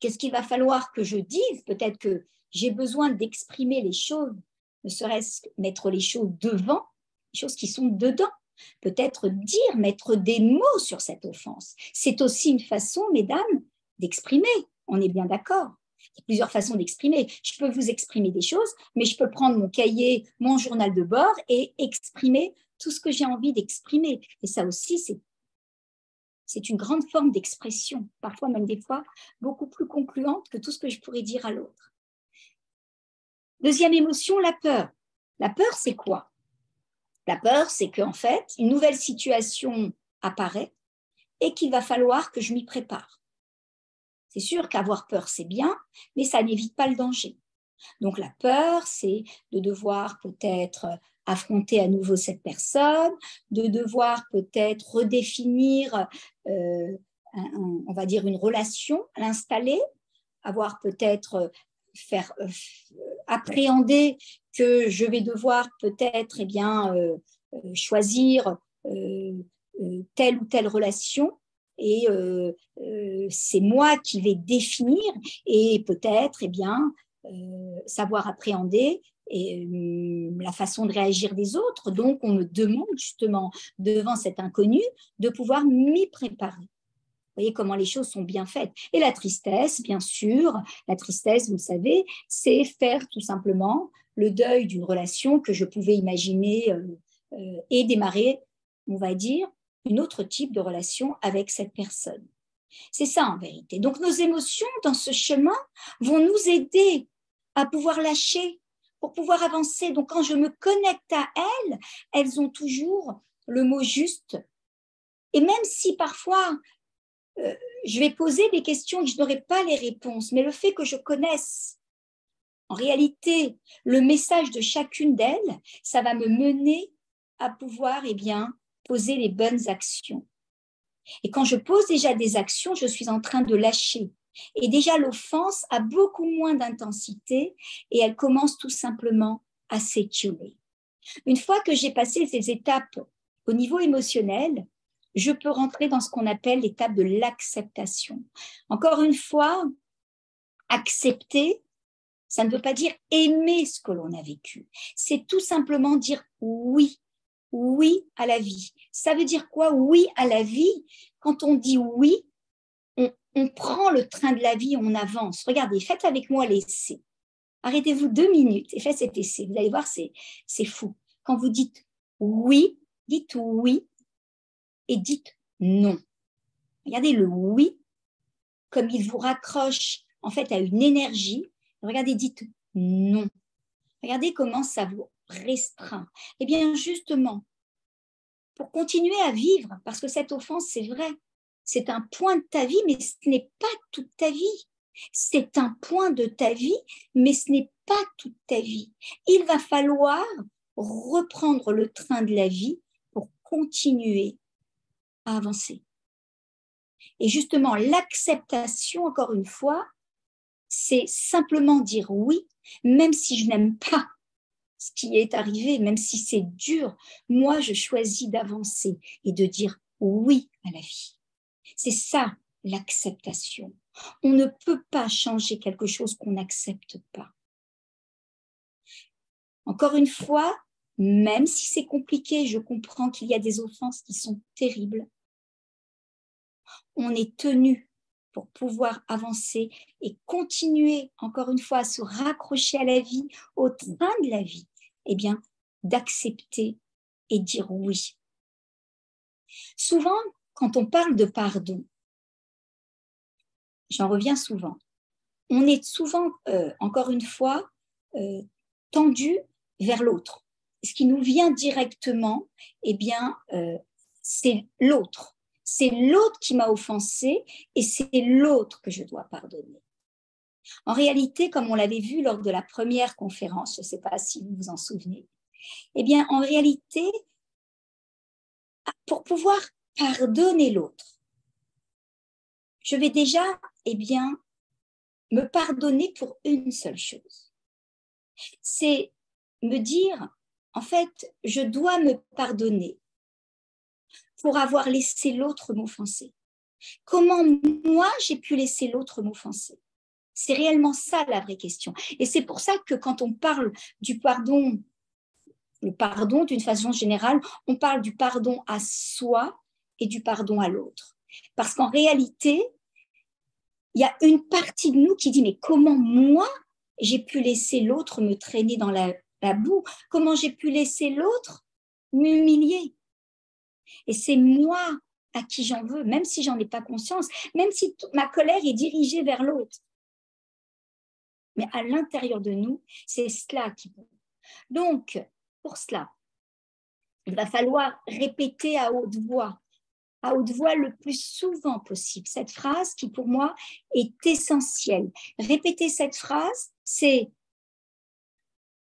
Qu'est-ce qu'il va falloir que je dise? Peut-être que j'ai besoin d'exprimer les choses, ne serait-ce que mettre les choses devant, les choses qui sont dedans. Peut-être dire, mettre des mots sur cette offense. C'est aussi une façon, mesdames, d'exprimer. On est bien d'accord. Il y a plusieurs façons d'exprimer. Je peux vous exprimer des choses, mais je peux prendre mon cahier, mon journal de bord et exprimer tout ce que j'ai envie d'exprimer. Et ça aussi, c'est une grande forme d'expression, parfois même des fois beaucoup plus concluante que tout ce que je pourrais dire à l'autre. Deuxième émotion, la peur. La peur, c'est quoi? La peur, c'est qu'en fait, une nouvelle situation apparaît et qu'il va falloir que je m'y prépare. C'est sûr qu'avoir peur, c'est bien, mais ça n'évite pas le danger. Donc la peur, c'est de devoir peut-être affronter à nouveau cette personne, de devoir peut-être redéfinir, on va dire, une relation, l'installer, avoir peut-être faire appréhender que je vais devoir peut-être choisir telle ou telle relation et c'est moi qui vais définir et peut-être savoir appréhender la façon de réagir des autres. Donc, on me demande justement, devant cet inconnu, de pouvoir m'y préparer. Vous voyez comment les choses sont bien faites. Et la tristesse, bien sûr, la tristesse, vous le savez, c'est faire tout simplement le deuil d'une relation que je pouvais imaginer et démarrer, on va dire, un autre type de relation avec cette personne. C'est ça en vérité. Donc nos émotions dans ce chemin vont nous aider à pouvoir lâcher, pour pouvoir avancer. Donc quand je me connecte à elles, elles ont toujours le mot juste. Et même si parfois je vais poser des questions et je n'aurai pas les réponses, mais le fait que je connaisse en réalité le message de chacune d'elles, ça va me mener à pouvoir poser les bonnes actions. Et quand je pose déjà des actions, je suis en train de lâcher. Et déjà, l'offense a beaucoup moins d'intensité et elle commence tout simplement à s'étioler. Une fois que j'ai passé ces étapes au niveau émotionnel, je peux rentrer dans ce qu'on appelle l'étape de l'acceptation. Encore une fois, accepter, ça ne veut pas dire aimer ce que l'on a vécu. C'est tout simplement dire oui. Oui à la vie. Ça veut dire quoi? Oui à la vie. Quand on dit oui, on prend le train de la vie, on avance. Regardez, faites avec moi l'essai. Arrêtez-vous 2 minutes et faites cet essai. Vous allez voir, c'est fou. Quand vous dites oui et dites non. Regardez le oui, comme il vous raccroche en fait à une énergie. Regardez, dites non. Regardez comment ça vous restreint. Eh bien, justement, pour continuer à vivre, parce que cette offense, c'est vrai, c'est un point de ta vie, mais ce n'est pas toute ta vie. C'est un point de ta vie, mais ce n'est pas toute ta vie. Il va falloir reprendre le train de la vie pour continuer à avancer. Et justement, l'acceptation, encore une fois, c'est simplement dire oui, même si je n'aime pas ce qui est arrivé, même si c'est dur, moi, je choisis d'avancer et de dire oui à la vie. C'est ça, l'acceptation. On ne peut pas changer quelque chose qu'on n'accepte pas. Encore une fois, même si c'est compliqué, je comprends qu'il y a des offenses qui sont terribles. On est tenu pour pouvoir avancer et continuer, encore une fois, à se raccrocher à la vie, au train de la vie, d'accepter et dire oui. Souvent, quand on parle de pardon, j'en reviens souvent, on est souvent, encore une fois, tendu vers l'autre. Ce qui nous vient directement, c'est l'autre. C'est l'autre qui m'a offensé et c'est l'autre que je dois pardonner. En réalité, comme on l'avait vu lors de la première conférence, je ne sais pas si vous vous en souvenez, en réalité, pour pouvoir pardonner l'autre, je vais déjà, me pardonner pour une seule chose. C'est me dire, en fait, je dois me pardonner pour avoir laissé l'autre m'offenser. Comment moi, j'ai pu laisser l'autre m'offenser? C'est réellement ça la vraie question. Et c'est pour ça que quand on parle du pardon, le pardon d'une façon générale, on parle du pardon à soi et du pardon à l'autre. Parce qu'en réalité, il y a une partie de nous qui dit, mais comment moi, j'ai pu laisser l'autre me traîner dans la boue? Comment j'ai pu laisser l'autre m'humilier? Et c'est moi à qui j'en veux, même si j'en ai pas conscience, même si toute ma colère est dirigée vers l'autre. Mais à l'intérieur de nous, c'est cela qui bouge. Donc, pour cela, il va falloir répéter à haute voix le plus souvent possible cette phrase qui, pour moi, est essentielle. Répéter cette phrase, c'est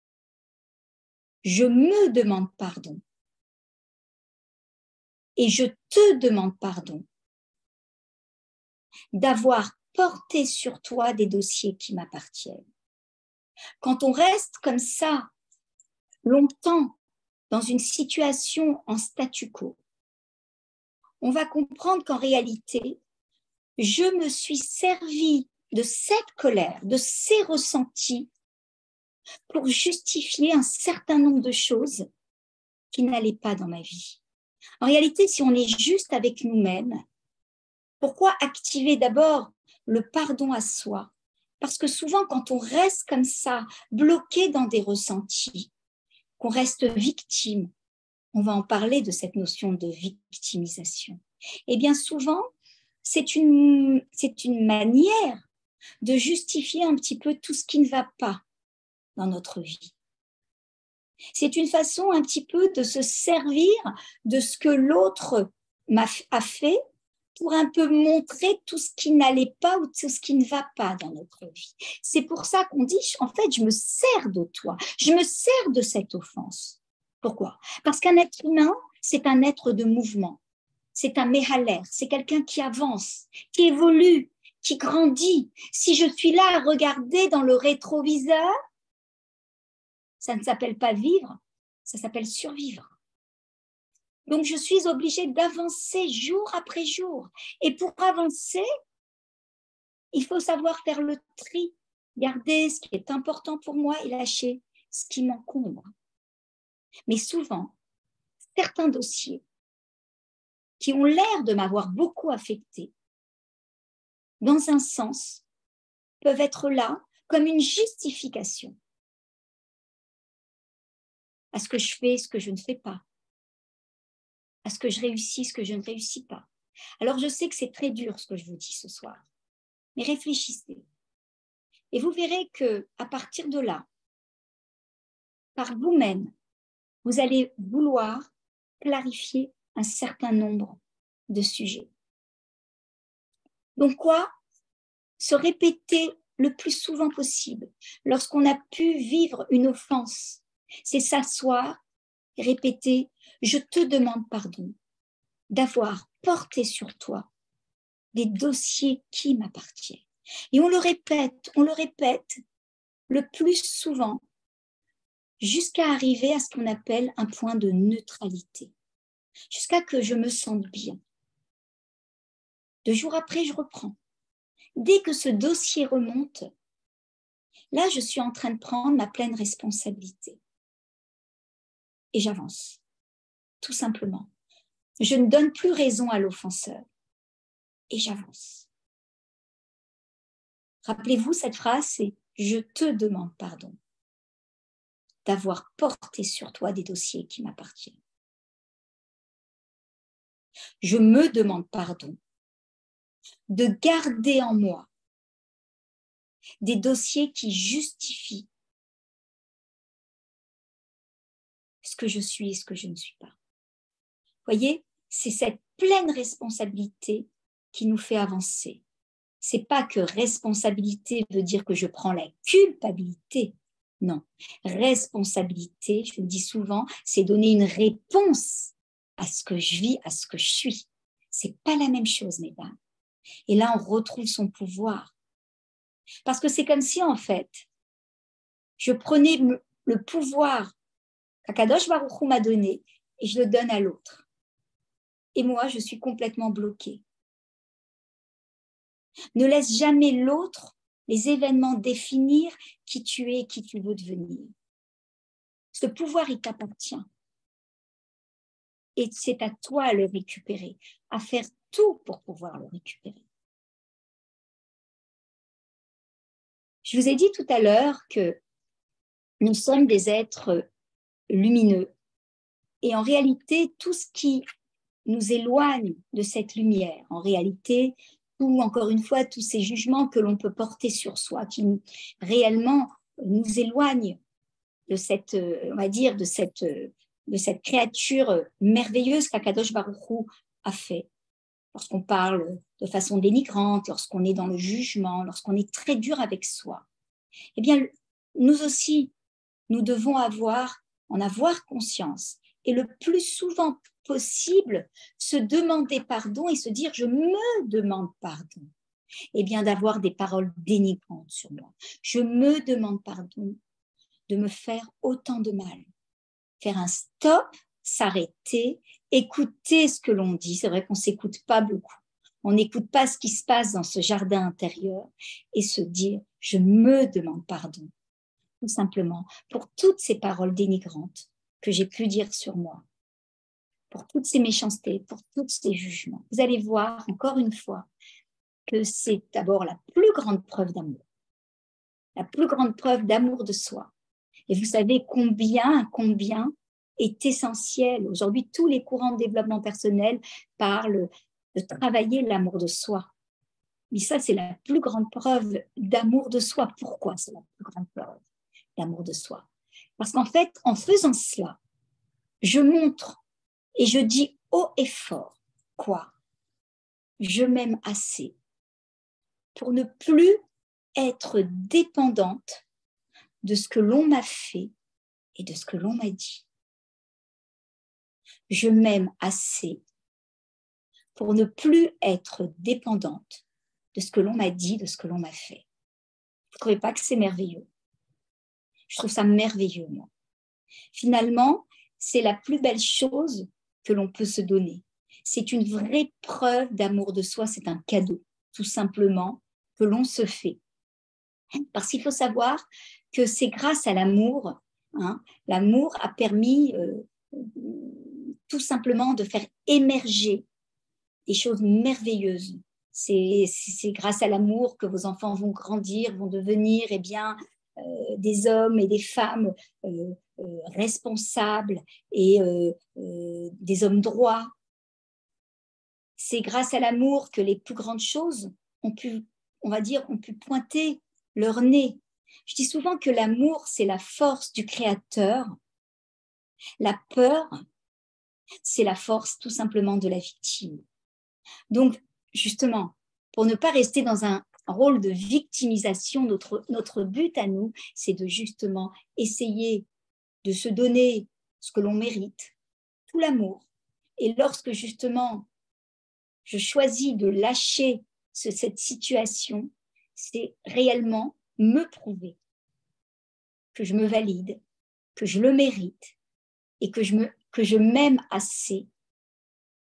« je me demande pardon » et « je te demande pardon » d'avoir porté sur toi des dossiers qui m'appartiennent. Quand on reste comme ça longtemps dans une situation en statu quo, on va comprendre qu'en réalité, je me suis servi de cette colère, de ces ressentis pour justifier un certain nombre de choses qui n'allaient pas dans ma vie. En réalité, si on est juste avec nous-mêmes, pourquoi activer d'abord le pardon à soi? Parce que souvent, quand on reste comme ça, bloqué dans des ressentis, qu'on reste victime, on va en parler de cette notion de victimisation. Et bien souvent, c'est une manière de justifier un petit peu tout ce qui ne va pas dans notre vie. C'est une façon un petit peu de se servir de ce que l'autre a fait pour un peu montrer tout ce qui n'allait pas ou tout ce qui ne va pas dans notre vie. C'est pour ça qu'on dit, en fait, je me sers de toi, je me sers de cette offense. Pourquoi? Parce qu'un être humain, c'est un être de mouvement, c'est un méhaler, c'est quelqu'un qui avance, qui évolue, qui grandit. Si je suis là à regarder dans le rétroviseur, ça ne s'appelle pas vivre, ça s'appelle survivre. Donc, je suis obligée d'avancer jour après jour. Et pour avancer, il faut savoir faire le tri, garder ce qui est important pour moi et lâcher ce qui m'encombre. Mais souvent, certains dossiers qui ont l'air de m'avoir beaucoup affectée, dans un sens, peuvent être là comme une justification à ce que je fais, ce que je ne fais pas, à ce que je réussis, ce que je ne réussis pas. Alors, je sais que c'est très dur ce que je vous dis ce soir, mais réfléchissez. Et vous verrez qu'à partir de là, par vous-même, vous allez vouloir clarifier un certain nombre de sujets. Donc quoi? Se répéter le plus souvent possible lorsqu'on a pu vivre une offense, c'est s'asseoir et répéter « Je te demande pardon d'avoir porté sur toi des dossiers qui m'appartiennent. » Et on le répète le plus souvent jusqu'à arriver à ce qu'on appelle un point de neutralité, jusqu'à que je me sente bien. 2 jours après, je reprends. Dès que ce dossier remonte, là, je suis en train de prendre ma pleine responsabilité. Et j'avance, tout simplement. Je ne donne plus raison à l'offenseur. Et j'avance. Rappelez-vous, cette phrase, c'est « Je te demande pardon d'avoir porté sur toi des dossiers qui m'appartiennent. Je me demande pardon de garder en moi des dossiers qui justifient ce que je suis et ce que je ne suis pas. Vous voyez, c'est cette pleine responsabilité qui nous fait avancer. C'est pas que responsabilité veut dire que je prends la culpabilité. Non, responsabilité, je le dis souvent, c'est donner une réponse à ce que je vis, à ce que je suis. C'est pas la même chose, mesdames. Et là, on retrouve son pouvoir. Parce que c'est comme si, en fait, je prenais le pouvoir qu'Akadosh Baruch Hu m'a donné et je le donne à l'autre. Et moi, je suis complètement bloquée. Ne laisse jamais l'autre, les événements définir qui tu es et qui tu veux devenir. Ce pouvoir, il t'appartient. Et c'est à toi à le récupérer, à faire tout pour pouvoir le récupérer. Je vous ai dit tout à l'heure que nous sommes des êtres lumineux et en réalité, tout ce qui nous éloigne de cette lumière, en réalité, ou encore une fois, tous ces jugements que l'on peut porter sur soi, qui réellement nous éloignent de cette, on va dire, de cette créature merveilleuse qu'Akadosh Baruch Hu a fait. Lorsqu'on parle de façon dénigrante, lorsqu'on est dans le jugement, lorsqu'on est très dur avec soi, eh bien, nous aussi, nous devons en avoir conscience et le plus souvent possible se demander pardon et se dire je me demande pardon. Eh bien, d'avoir des paroles dénigrantes sur moi. Je me demande pardon de me faire autant de mal. Faire un stop, s'arrêter, écouter ce que l'on dit. C'est vrai qu'on ne s'écoute pas beaucoup. On n'écoute pas ce qui se passe dans ce jardin intérieur et se dire je me demande pardon. Tout simplement pour toutes ces paroles dénigrantes que j'ai pu dire sur moi, pour toutes ces méchancetés, pour tous ces jugements. Vous allez voir encore une fois que c'est d'abord la plus grande preuve d'amour, la plus grande preuve d'amour de soi. Et vous savez combien est essentiel. Aujourd'hui, tous les courants de développement personnel parlent de travailler l'amour de soi. Mais ça, c'est la plus grande preuve d'amour de soi. Pourquoi c'est la plus grande preuve d'amour de soi? Parce qu'en fait, en faisant cela, je montre et je dis haut et fort quoi? Je m'aime assez pour ne plus être dépendante de ce que l'on m'a fait et de ce que l'on m'a dit. Je m'aime assez pour ne plus être dépendante de ce que l'on m'a dit, de ce que l'on m'a fait. Vous ne trouvez pas que c'est merveilleux? Je trouve ça merveilleux, moi. Finalement, c'est la plus belle chose que l'on peut se donner. C'est une vraie preuve d'amour de soi, c'est un cadeau, tout simplement, que l'on se fait. Parce qu'il faut savoir que c'est grâce à l'amour, l'amour a permis tout simplement de faire émerger des choses merveilleuses. C'est grâce à l'amour que vos enfants vont grandir, vont devenir des hommes et des femmes responsables et des hommes droits. C'est grâce à l'amour que les plus grandes choses ont pu pointer leur nez. Je dis souvent que l'amour, c'est la force du créateur. La peur, c'est la force tout simplement de la victime. Donc, justement, pour ne pas rester dans un rôle de victimisation, notre but à nous, c'est de justement essayer de se donner ce que l'on mérite, tout l'amour. Et lorsque justement, je choisis de lâcher cette situation, c'est réellement me prouver que je me valide, que je le mérite et que je m'aime assez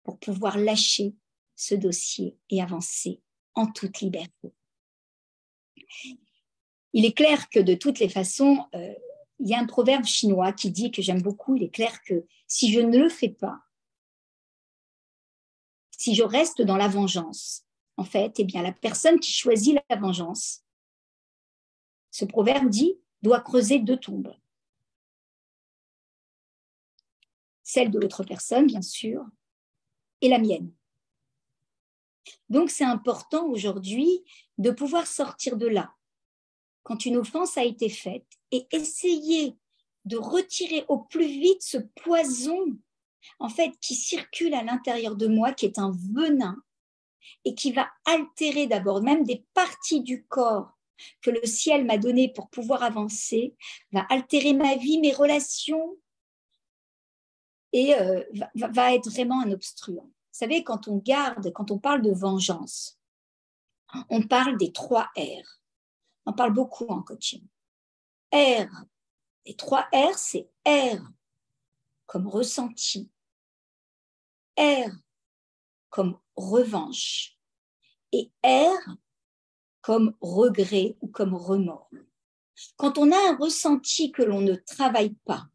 pour pouvoir lâcher ce dossier et avancer en toute liberté. Il est clair que de toutes les façons, il y a un proverbe chinois qui dit, que j'aime beaucoup, il est clair que si je ne le fais pas, si je reste dans la vengeance, en fait, eh bien, la personne qui choisit la vengeance, ce proverbe dit, doit creuser 2 tombes. Celle de l'autre personne, bien sûr, et la mienne. Donc, c'est important aujourd'hui de pouvoir sortir de là, quand une offense a été faite, et essayer de retirer au plus vite ce poison, en fait, qui circule à l'intérieur de moi, qui est un venin, et qui va altérer d'abord même des parties du corps que le ciel m'a donné pour pouvoir avancer, va altérer ma vie, mes relations, et va être vraiment un obstruant. Vous savez, quand on parle de vengeance, on parle des 3 R. On parle beaucoup en coaching. R, les 3 R, c'est R comme ressenti, R comme revanche et R comme regret ou comme remords. Quand on a un ressenti que l'on ne travaille pas,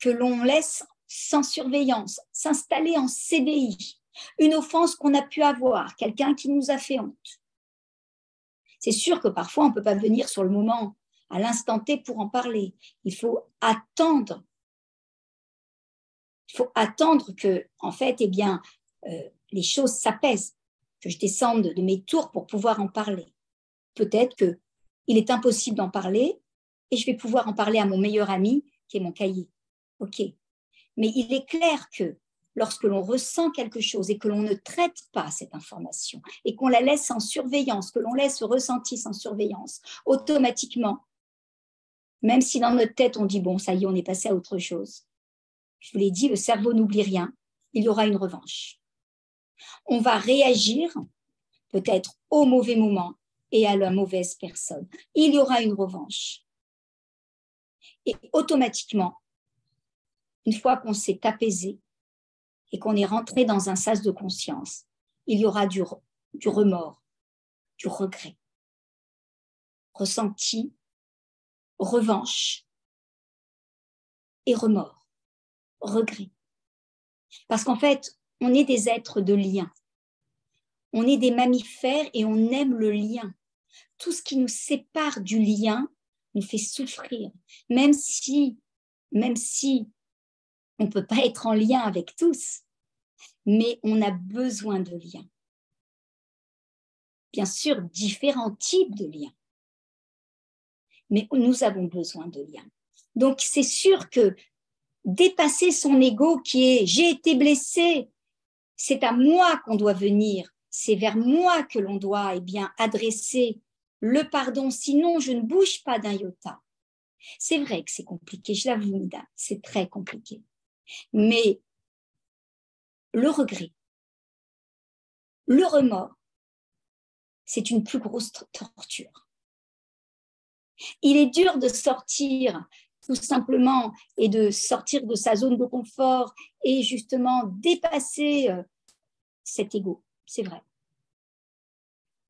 que l'on laisse sans surveillance, s'installer en CDI, une offense qu'on a pu avoir, quelqu'un qui nous a fait honte, C'est sûr que parfois, on ne peut pas venir sur le moment, à l'instant T pour en parler. Il faut attendre. Il faut attendre que, en fait, eh bien, les choses s'apaisent, que je descende de mes tours pour pouvoir en parler. Peut-être qu'il est impossible d'en parler et je vais pouvoir en parler à mon meilleur ami qui est mon cahier. OK. Mais il est clair que lorsque l'on ressent quelque chose et que l'on ne traite pas cette information et qu'on la laisse en surveillance, que l'on laisse ce ressenti sans surveillance, automatiquement, même si dans notre tête on dit bon, ça y est, on est passé à autre chose. Je vous l'ai dit, le cerveau n'oublie rien, il y aura une revanche. On va réagir peut-être au mauvais moment et à la mauvaise personne. Il y aura une revanche. Et automatiquement, une fois qu'on s'est apaisé et qu'on est rentré dans un sas de conscience, il y aura du remords, du regret, ressenti, revanche et remords, regret. Parce qu'en fait, on est des êtres de lien. On est des mammifères et on aime le lien. Tout ce qui nous sépare du lien nous fait souffrir, même si on ne peut pas être en lien avec tous, mais on a besoin de liens. Bien sûr, différents types de liens, mais nous avons besoin de liens. Donc, c'est sûr que dépasser son ego qui est « j'ai été blessé », c'est à moi qu'on doit venir, c'est vers moi que l'on doit adresser le pardon, sinon je ne bouge pas d'un iota. C'est vrai que c'est compliqué, je l'avoue, Nida, c'est très compliqué. Mais le regret, le remords, c'est une plus grosse torture. Il est dur de sortir tout simplement et de sortir de sa zone de confort et justement dépasser cet ego, c'est vrai.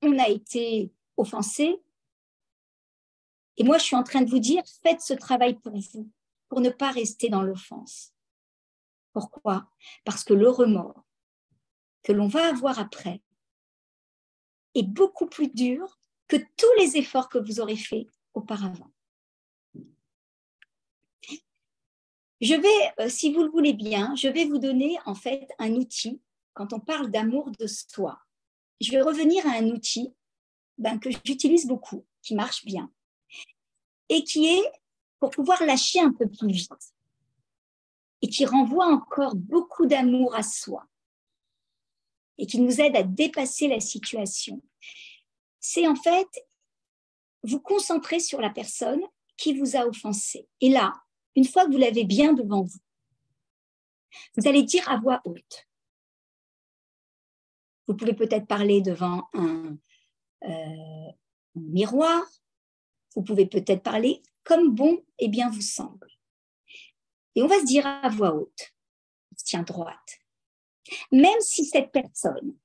On a été offensé et moi je suis en train de vous dire, faites ce travail pour vous, pour ne pas rester dans l'offense. Pourquoi ? Parce que le remords que l'on va avoir après est beaucoup plus dur que tous les efforts que vous aurez faits auparavant. Je vais, si vous le voulez bien, je vais vous donner en fait un outil quand on parle d'amour de soi. Je vais revenir à un outil que j'utilise beaucoup, qui marche bien, et qui est pour pouvoir lâcher un peu plus vite, et qui renvoie encore beaucoup d'amour à soi, et qui nous aide à dépasser la situation. C'est en fait vous concentrer sur la personne qui vous a offensé. Et là, une fois que vous l'avez bien devant vous, vous allez dire à voix haute. Vous pouvez peut-être parler devant un miroir. Vous pouvez peut-être parler comme bon et bien vous semble. Et on va se dire à voix haute, on se tient droite. Même si cette personne,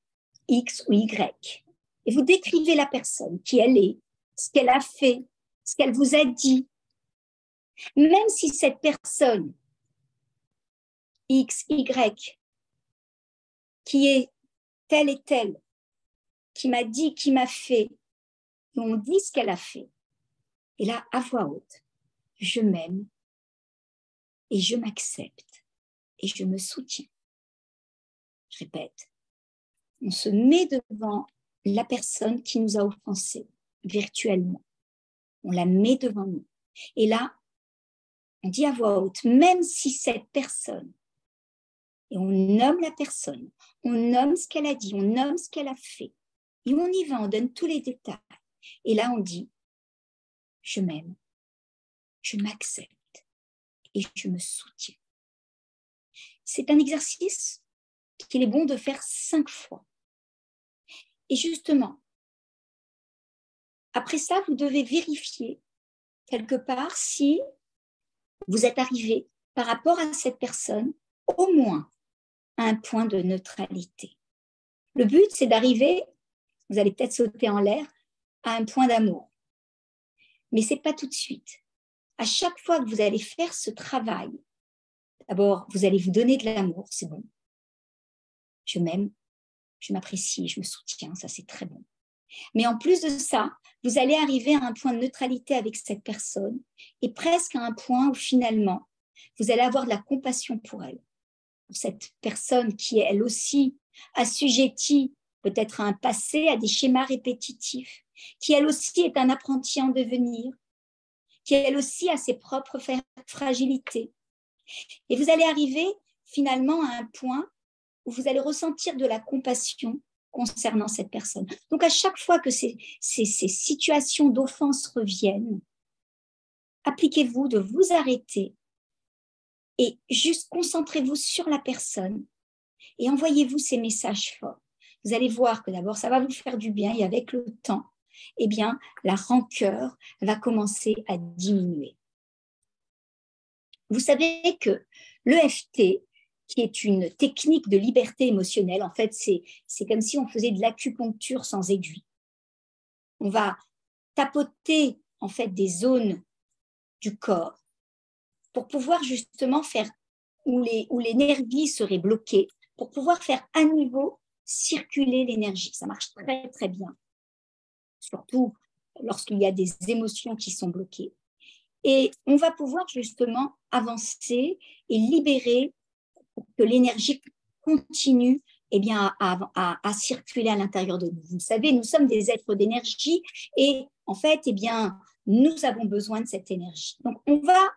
X ou Y, et vous décrivez la personne, qui elle est, ce qu'elle a fait, ce qu'elle vous a dit, même si cette personne, X, Y, qui est telle et telle, qui m'a dit, qui m'a fait, et on dit ce qu'elle a fait, et là, à voix haute, je m'aime et je m'accepte et je me soutiens. Je répète, on se met devant la personne qui nous a offensés virtuellement. On la met devant nous. Et là, on dit à voix haute, même si cette personne, et on nomme la personne, on nomme ce qu'elle a dit, on nomme ce qu'elle a fait, et on y va, on donne tous les détails. Et là, on dit, je m'aime, je m'accepte et je me soutiens. C'est un exercice qu'il est bon de faire 5 fois. Et justement, après ça, vous devez vérifier quelque part si vous êtes arrivé par rapport à cette personne au moins à un point de neutralité. Le but, c'est d'arriver, vous allez peut-être sauter en l'air, à un point d'amour. Mais ce n'est pas tout de suite. À chaque fois que vous allez faire ce travail, d'abord, vous allez vous donner de l'amour, c'est bon. Je m'aime, je m'apprécie, je me soutiens, ça c'est très bon. Mais en plus de ça, vous allez arriver à un point de neutralité avec cette personne et presque à un point où finalement, vous allez avoir de la compassion pour elle, pour cette personne qui est elle aussi assujettie peut-être à un passé, à des schémas répétitifs, qui elle aussi est un apprenti en devenir, qui elle aussi a ses propres fragilités. Et vous allez arriver finalement à un point où vous allez ressentir de la compassion concernant cette personne. Donc, à chaque fois que ces situations d'offense reviennent, appliquez-vous de vous arrêter et juste concentrez-vous sur la personne et envoyez-vous ces messages forts. Vous allez voir que d'abord, ça va vous faire du bien et avec le temps, eh bien, la rancœur va commencer à diminuer. Vous savez que l'EFT, qui est une technique de liberté émotionnelle, en fait, c'est comme si on faisait de l'acupuncture sans aiguille. On va tapoter, en fait, des zones du corps pour pouvoir justement faire, où les nervis seraient bloqués, pour pouvoir faire à nouveau circuler l'énergie. Ça marche très, très bien, surtout lorsqu'il y a des émotions qui sont bloquées. Et on va pouvoir justement avancer et libérer pour que l'énergie continue eh bien, à circuler à l'intérieur de nous. Vous savez, nous sommes des êtres d'énergie et en fait, eh bien, nous avons besoin de cette énergie. Donc, on va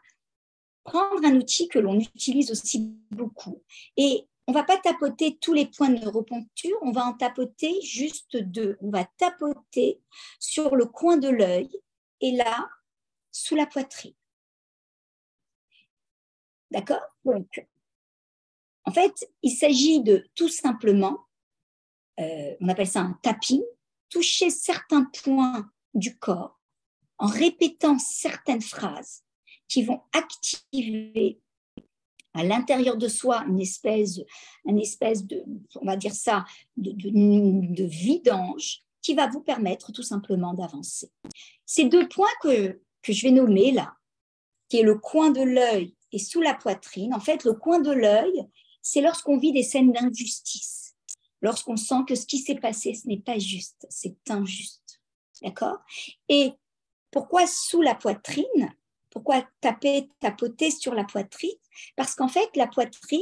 prendre un outil que l'on utilise aussi beaucoup et on ne va pas tapoter tous les points de neuropuncture, on va en tapoter juste 2. On va tapoter sur le coin de l'œil et là, sous la poitrine. D'accord? Donc, en fait, il s'agit de tout simplement, on appelle ça un tapping, toucher certains points du corps en répétant certaines phrases qui vont activer à l'intérieur de soi une espèce de, on va dire ça, de vidange qui va vous permettre tout simplement d'avancer. Ces 2 points que je vais nommer là, qui est le coin de l'œil et sous la poitrine, en fait, le coin de l'œil, c'est lorsqu'on vit des scènes d'injustice, lorsqu'on sent que ce qui s'est passé, ce n'est pas juste, c'est injuste. D'accord? Et pourquoi sous la poitrine? Pourquoi tapoter sur la poitrine? Parce qu'en fait, la poitrine,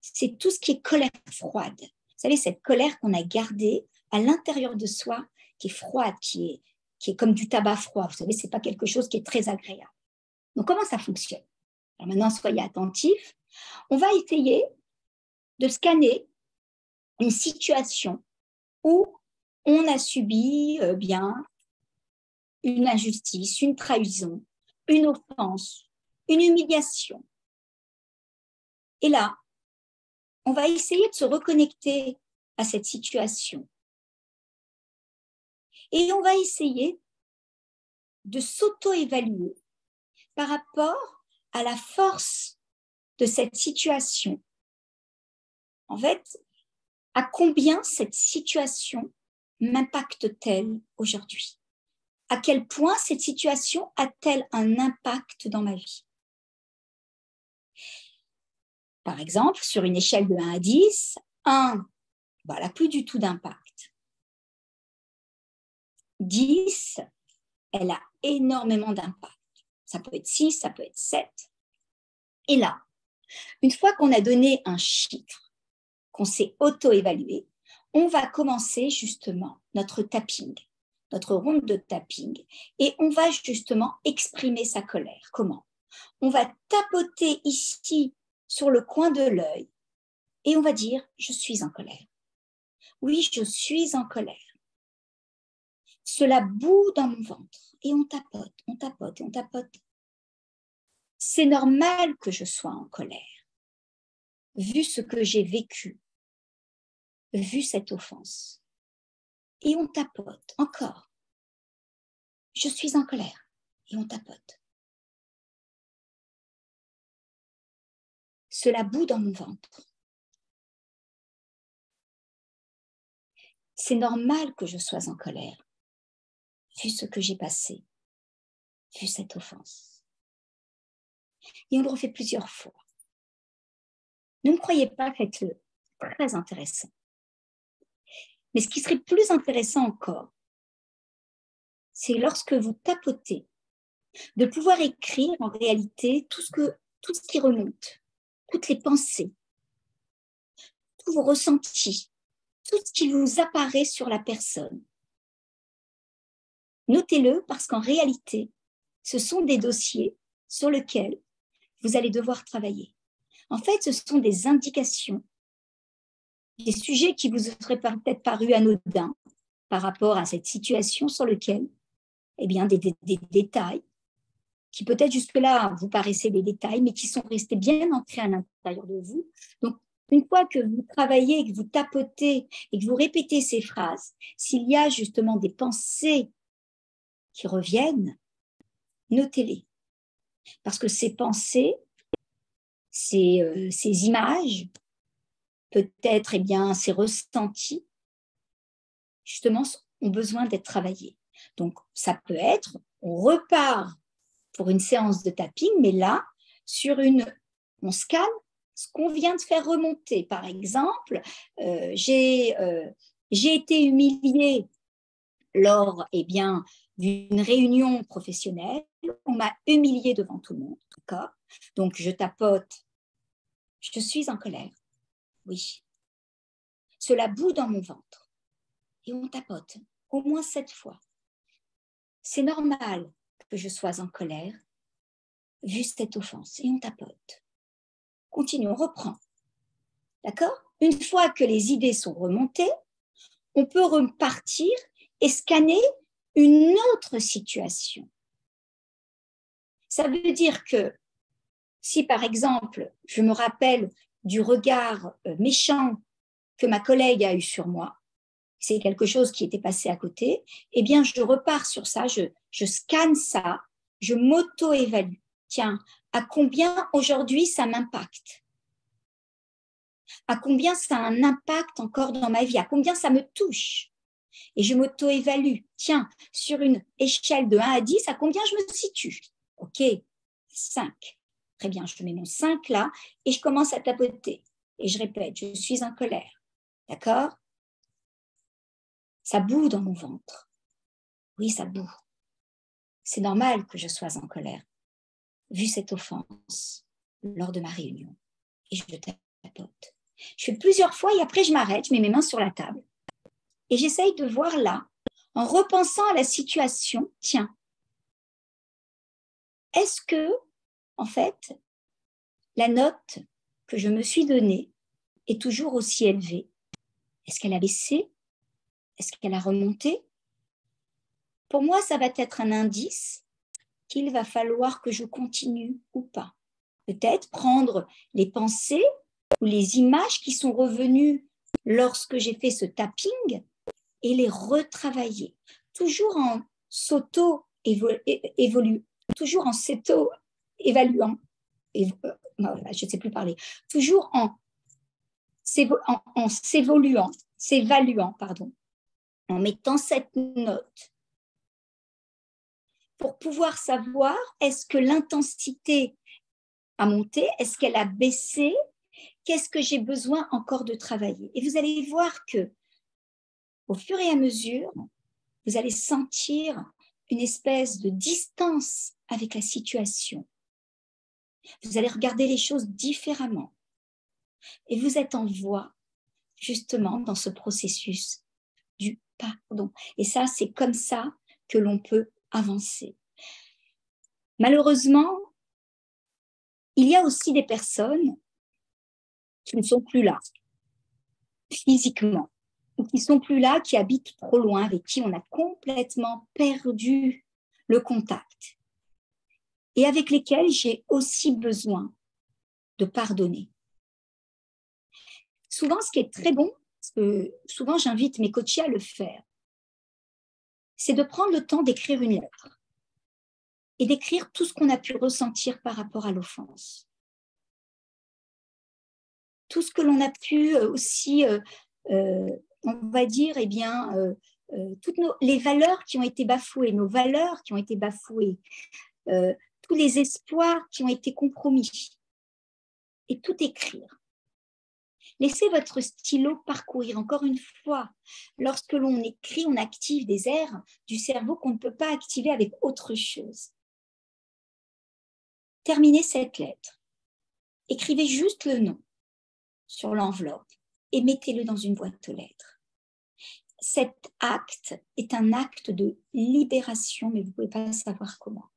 c'est tout ce qui est colère froide. Vous savez, cette colère qu'on a gardée à l'intérieur de soi, qui est froide, qui est comme du tabac froid. Vous savez, ce n'est pas quelque chose qui est très agréable. Donc, comment ça fonctionne? Alors maintenant, soyez attentifs. On va essayer de scanner une situation où on a subi bien une injustice, une trahison, une offense, une humiliation. Et là, on va essayer de se reconnecter à cette situation. Et on va essayer de s'auto-évaluer par rapport à la force de cette situation. En fait, à combien cette situation m'impacte-t-elle aujourd'hui? À quel point cette situation a-t-elle un impact dans ma vie? Par exemple, sur une échelle de 1 à 10, 1, elle n'a plus du tout d'impact. 10, elle a énormément d'impact. Ça peut être 6, ça peut être 7. Et là, une fois qu'on a donné un chiffre, qu'on s'est auto-évalué, on va commencer justement notre tapping, notre ronde de tapping, et on va justement exprimer sa colère. Comment? On va tapoter ici sur le coin de l'œil et on va dire « je suis en colère ». Oui, je suis en colère. Cela bout dans mon ventre et on tapote, on tapote, on tapote. C'est normal que je sois en colère, vu ce que j'ai vécu, vu cette offense. Et on tapote encore. Je suis en colère et on tapote. Cela bout dans mon ventre. C'est normal que je sois en colère, vu ce que j'ai passé, vu cette offense. Et on le refait plusieurs fois. Ne me croyez pas, faites-le. Très intéressant. Mais ce qui serait plus intéressant encore, c'est lorsque vous tapotez, de pouvoir écrire en réalité tout ce qui remonte, toutes les pensées, tous vos ressentis, tout ce qui vous apparaît sur la personne. Notez-le parce qu'en réalité, ce sont des dossiers sur lesquels vous allez devoir travailler. En fait, ce sont des indications, des sujets qui vous seraient peut-être parus anodins par rapport à cette situation sur lequel, eh bien, des détails qui peut-être jusque-là vous paraissaient des détails, mais qui sont restés bien ancrés à l'intérieur de vous. Donc, une fois que vous travaillez, que vous tapotez et que vous répétez ces phrases, s'il y a justement des pensées qui reviennent, notez-les. Parce que ces pensées, ces images, peut-être ces ressentis, justement, ont besoin d'être travaillés. Donc, ça peut être, on repart pour une séance de tapping, mais là, on scanne ce qu'on vient de faire remonter. Par exemple, j'ai été humiliée lors d'une réunion professionnelle. On m'a humiliée devant tout le monde. D'accord ? Donc, je tapote. Je suis en colère. Oui. Cela bout dans mon ventre. Et on tapote au moins 7 fois. C'est normal que je sois en colère, vu cette offense. Et on tapote. Continue, on reprend. D'accord ? Une fois que les idées sont remontées, on peut repartir et scanner une autre situation. Ça veut dire que si, par exemple, je me rappelle du regard méchant que ma collègue a eu sur moi, c'est quelque chose qui était passé à côté, eh bien, je repars sur ça, je scanne ça, je m'auto-évalue. Tiens, à combien aujourd'hui ça m'impacte ? À combien ça a un impact encore dans ma vie ? À combien ça me touche ? Et je m'auto-évalue. Tiens, sur une échelle de 1 à 10, à combien je me situe ? Ok, 5. Très bien, je mets mon 5 là et je commence à tapoter. Et je répète, je suis en colère. D'accord ? Ça bout dans mon ventre. Oui, ça bout. C'est normal que je sois en colère, vu cette offense lors de ma réunion. Et je tapote. Je fais plusieurs fois et après je m'arrête, je mets mes mains sur la table. Et j'essaye de voir là, en repensant à la situation, tiens, est-ce que, en fait, la note que je me suis donnée est toujours aussi élevée ? Est-ce qu'elle a baissé ? Est-ce qu'elle a remonté ? Pour moi, ça va être un indice qu'il va falloir que je continue ou pas. Peut-être prendre les pensées ou les images qui sont revenues lorsque j'ai fait ce tapping et les retravailler, toujours en s'auto-évaluant, toujours en s'auto-évaluant, je ne sais plus parler, toujours en s'évaluant, en mettant cette note pour pouvoir savoir est-ce que l'intensité a monté, est-ce qu'elle a baissé, qu'est-ce que j'ai besoin encore de travailler. Et vous allez voir que au fur et à mesure, vous allez sentir une espèce de distance avec la situation. Vous allez regarder les choses différemment. Et vous êtes en voie, justement, dans ce processus du pardon. Et ça, c'est comme ça que l'on peut avancer. Malheureusement, il y a aussi des personnes qui ne sont plus là, physiquement, ou qui ne sont plus là, qui habitent trop loin, avec qui on a complètement perdu le contact, et avec lesquels j'ai aussi besoin de pardonner. Souvent, ce qui est très bon, parce que souvent j'invite mes coachés à le faire, c'est de prendre le temps d'écrire une lettre et d'écrire tout ce qu'on a pu ressentir par rapport à l'offense. Tout ce que l'on a pu aussi, on va dire, toutes les valeurs qui ont été bafouées, nos valeurs qui ont été bafouées, tous les espoirs qui ont été compromis. Et tout écrire. Laissez votre stylo parcourir. Encore une fois, lorsque l'on écrit, on active des aires du cerveau qu'on ne peut pas activer avec autre chose. Terminez cette lettre. Écrivez juste le nom sur l'enveloppe et mettez-le dans une boîte aux lettres. Cet acte est un acte de libération, mais vous ne pouvez pas savoir comment.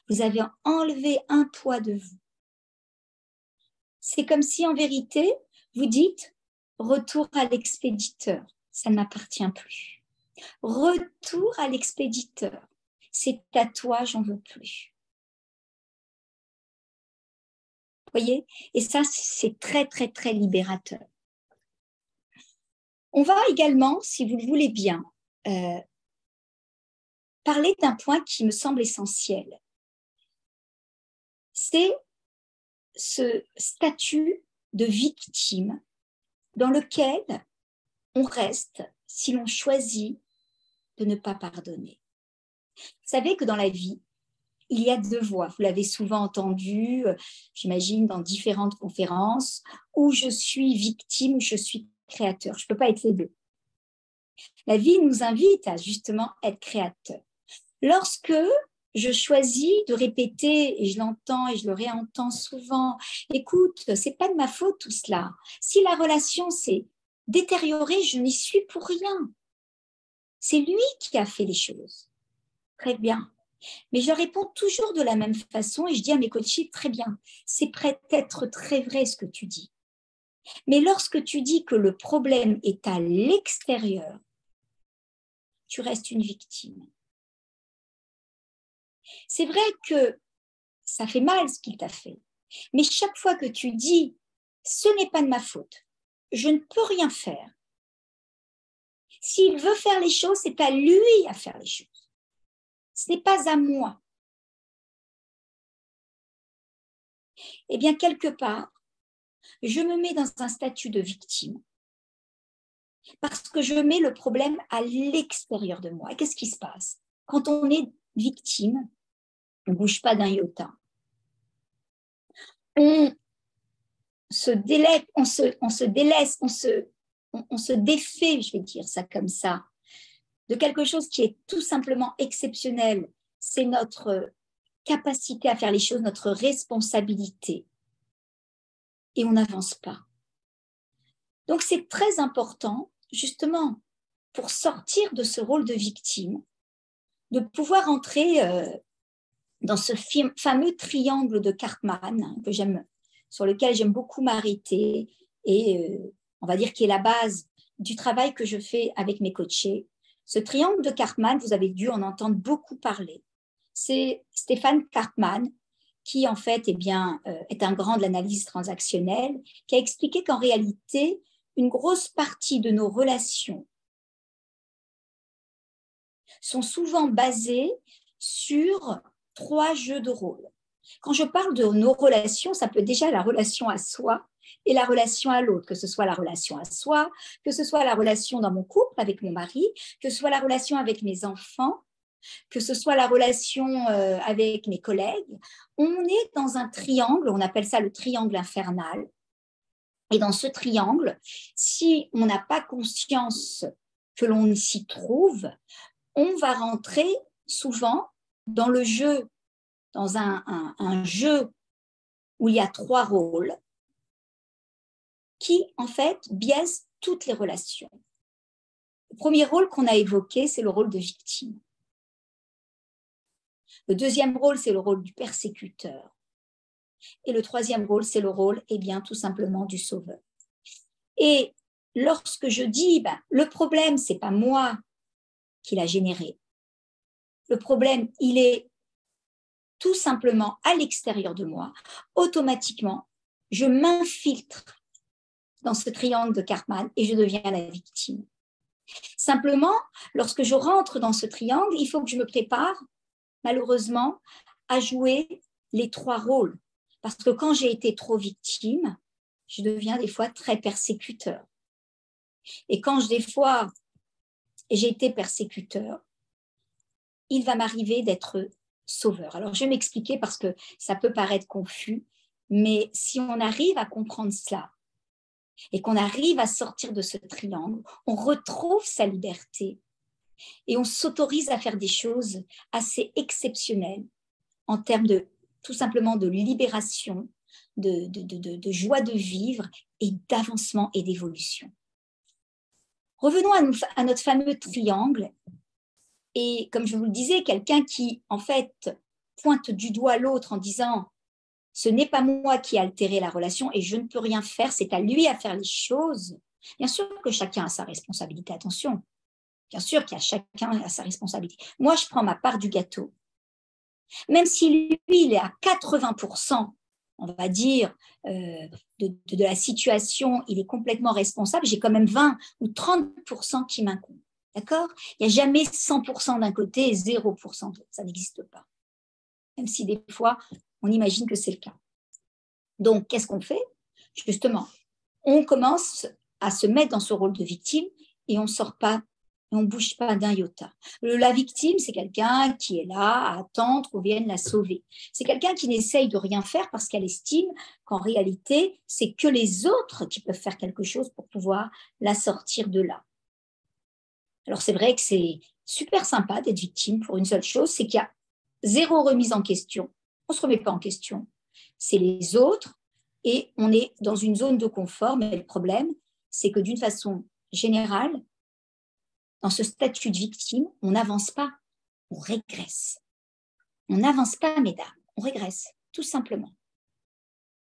Vous avez enlevé un poids de vous. C'est comme si, en vérité, vous dites « retour à l'expéditeur ». Ça ne m'appartient plus. Retour à l'expéditeur. C'est à toi, j'en veux plus. Vous voyez? Et ça, c'est très, très, très libérateur. On va également, si vous le voulez bien, parler d'un point qui me semble essentiel. C'est ce statut de victime dans lequel on reste si l'on choisit de ne pas pardonner. Vous savez que dans la vie, il y a deux voies. Vous l'avez souvent entendu, j'imagine, dans différentes conférences, où je suis victime ou je suis créateur. Je ne peux pas être les deux. La vie nous invite à justement être créateur. Lorsque je choisis de répéter, et je l'entends et je le réentends souvent, écoute, c'est pas de ma faute tout cela. Si la relation s'est détériorée, je n'y suis pour rien. C'est lui qui a fait les choses. Très bien. Mais je réponds toujours de la même façon et je dis à mes coachés, très bien, c'est peut-être très vrai ce que tu dis. Mais lorsque tu dis que le problème est à l'extérieur, tu restes une victime. C'est vrai que ça fait mal ce qu'il t'a fait, mais chaque fois que tu dis « ce n'est pas de ma faute, je ne peux rien faire », s'il veut faire les choses, c'est à lui à faire les choses. Ce n'est pas à moi. Eh bien, quelque part, je me mets dans un statut de victime parce que je mets le problème à l'extérieur de moi. Et qu'est-ce qui se passe? Quand on est victime, on ne bouge pas d'un iota. On se délaisse, on se défait, je vais dire ça comme ça, de quelque chose qui est tout simplement exceptionnel. C'est notre capacité à faire les choses, notre responsabilité. Et on n'avance pas. Donc, c'est très important, justement, pour sortir de ce rôle de victime, de pouvoir entrer dans ce fameux triangle de Karpman que j'aime, sur lequel j'aime beaucoup m'arrêter et on va dire qui est la base du travail que je fais avec mes coachés. Ce triangle de Karpman, vous avez dû en entendre beaucoup parler. C'est Stéphane Karpman qui en fait est un grand de l'analyse transactionnelle, qui a expliqué qu'en réalité, une grosse partie de nos relations sont souvent basées sur 3 jeux de rôle. Quand je parle de nos relations, ça peut déjà la relation à soi et la relation à l'autre, que ce soit la relation à soi, que ce soit la relation dans mon couple avec mon mari, que ce soit la relation avec mes enfants, que ce soit la relation avec mes collègues. On est dans un triangle, on appelle ça le triangle infernal. Et dans ce triangle, si on n'a pas conscience que l'on s'y trouve, on va rentrer souvent dans le jeu, dans un jeu où il y a 3 rôles qui, en fait, biaisent toutes les relations. Le premier rôle qu'on a évoqué, c'est le rôle de victime. Le deuxième rôle, c'est le rôle du persécuteur. Et le troisième rôle, c'est le rôle, tout simplement, du sauveur. Et lorsque je dis, le problème, ce n'est pas moi qui l'a généré. Le problème, il est tout simplement à l'extérieur de moi. Automatiquement, je m'infiltre dans ce triangle de Karpman et je deviens la victime. Simplement, lorsque je rentre dans ce triangle, il faut que je me prépare, malheureusement, à jouer les 3 rôles. Parce que quand j'ai été trop victime, je deviens des fois très persécuteur. Et quand des fois j'ai été persécuteur, il va m'arriver d'être sauveur. Alors, je vais m'expliquer parce que ça peut paraître confus, mais si on arrive à comprendre cela, et qu'on arrive à sortir de ce triangle, on retrouve sa liberté et on s'autorise à faire des choses assez exceptionnelles en termes de tout simplement de libération, de joie de vivre et d'avancement et d'évolution. Revenons à notre fameux triangle. Et comme je vous le disais, quelqu'un qui, en fait, pointe du doigt l'autre en disant « ce n'est pas moi qui ai altéré la relation et je ne peux rien faire, c'est à lui à faire les choses ». Bien sûr que chacun a sa responsabilité, attention. Bien sûr qu'il y a chacun a sa responsabilité. Moi, je prends ma part du gâteau. Même si lui, il est à 80%, on va dire, de la situation, il est complètement responsable, j'ai quand même 20 ou 30% qui m'incombent. D'accord? Il n'y a jamais 100% d'un côté et 0% de l'autre. Ça n'existe pas. Même si des fois, on imagine que c'est le cas. Donc, qu'est-ce qu'on fait? Justement, on commence à se mettre dans ce rôle de victime et on ne sort pas, et on ne bouge pas d'un iota. La victime, c'est quelqu'un qui est là à attendre qu'on vienne la sauver. C'est quelqu'un qui n'essaye de rien faire parce qu'elle estime qu'en réalité, c'est que les autres qui peuvent faire quelque chose pour pouvoir la sortir de là. Alors, c'est vrai que c'est super sympa d'être victime pour une seule chose, c'est qu'il y a zéro remise en question. On ne se remet pas en question. C'est les autres et on est dans une zone de confort. Mais le problème, c'est que d'une façon générale, dans ce statut de victime, on n'avance pas, on régresse. On n'avance pas, mesdames, on régresse, tout simplement.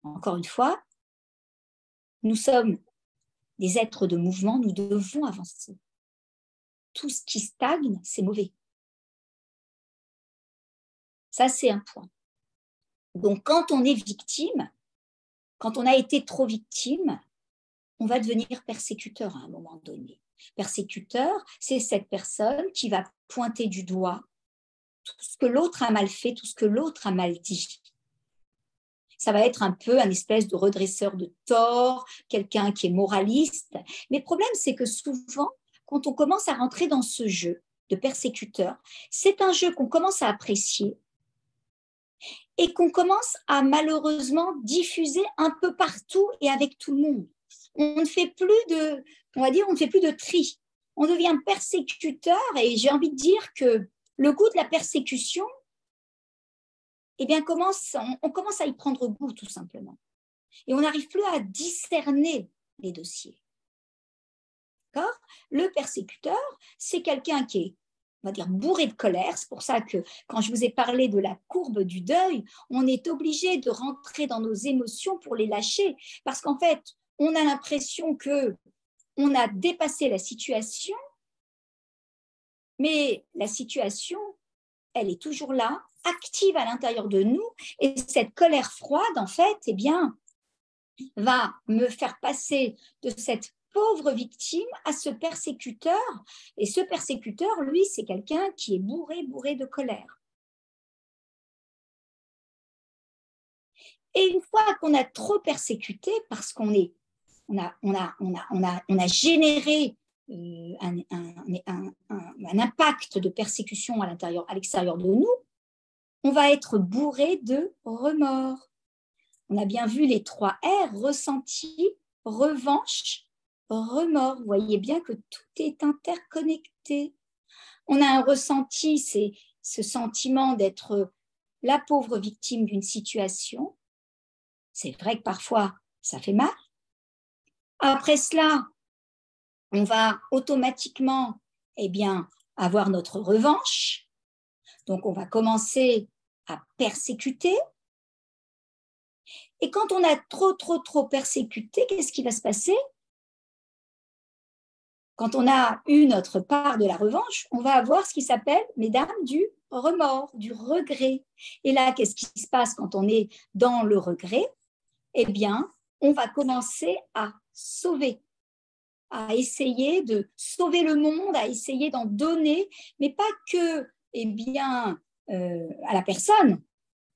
Encore une fois, nous sommes des êtres de mouvement, nous devons avancer. Tout ce qui stagne, c'est mauvais. Ça, c'est un point. Donc, quand on est victime, quand on a été trop victime, on va devenir persécuteur à un moment donné. Persécuteur, c'est cette personne qui va pointer du doigt tout ce que l'autre a mal fait, tout ce que l'autre a mal dit. Ça va être un peu un espèce de redresseur de tort, quelqu'un qui est moraliste. Mais le problème, c'est que souvent, quand on commence à rentrer dans ce jeu de persécuteur, c'est un jeu qu'on commence à apprécier et qu'on commence à malheureusement diffuser un peu partout et avec tout le monde. On ne fait plus de, on va dire, on ne fait plus de tri. On devient persécuteur et j'ai envie de dire que le goût de la persécution, eh bien, on commence à y prendre goût tout simplement. Et on n'arrive plus à discerner les dossiers. D'accord ? Le persécuteur, c'est quelqu'un qui est, on va dire, bourré de colère. C'est pour ça que quand je vous ai parlé de la courbe du deuil, on est obligé de rentrer dans nos émotions pour les lâcher. Parce qu'en fait, on a l'impression qu'on a dépassé la situation, mais la situation, elle est toujours là, active à l'intérieur de nous. Et cette colère froide, en fait, eh bien, va me faire passer de cette pauvre victime à ce persécuteur. Et ce persécuteur, lui, c'est quelqu'un qui est bourré de colère. Et une fois qu'on a trop persécuté, parce qu'on a généré un impact de persécution à l'extérieur de nous, on va être bourré de remords. On a bien vu les 3 R, ressenti, revanche, remords. Vous voyez bien que tout est interconnecté. On a un ressenti, c'est ce sentiment d'être la pauvre victime d'une situation. C'est vrai que parfois, ça fait mal. Après cela, on va automatiquement, eh bien, avoir notre revanche. Donc, on va commencer à persécuter. Et quand on a trop persécuté, qu'est-ce qui va se passer? Quand on a eu notre part de la revanche, on va avoir ce qui s'appelle, mesdames, du remords, du regret. Et là, qu'est-ce qui se passe quand on est dans le regret? Eh bien, on va commencer à sauver, à essayer de sauver le monde, à essayer d'en donner, mais pas que, eh bien, à la personne,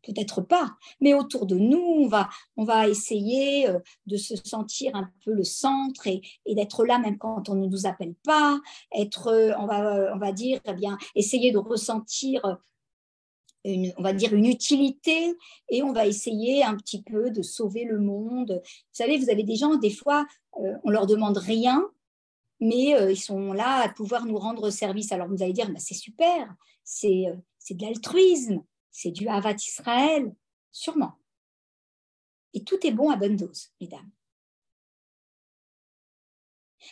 peut-être pas, mais autour de nous, on va essayer de se sentir un peu le centre et d'être là même quand on ne nous appelle pas, on va dire, eh bien, essayer de ressentir on va dire une utilité, et on va essayer un petit peu de sauver le monde. Vous savez, vous avez des gens, des fois, on leur demande rien, mais ils sont là à pouvoir nous rendre service. Alors vous allez dire, bah, c'est super, c'est de l'altruisme, c'est du Ahavat Israël, sûrement. Et tout est bon à bonne dose, mesdames.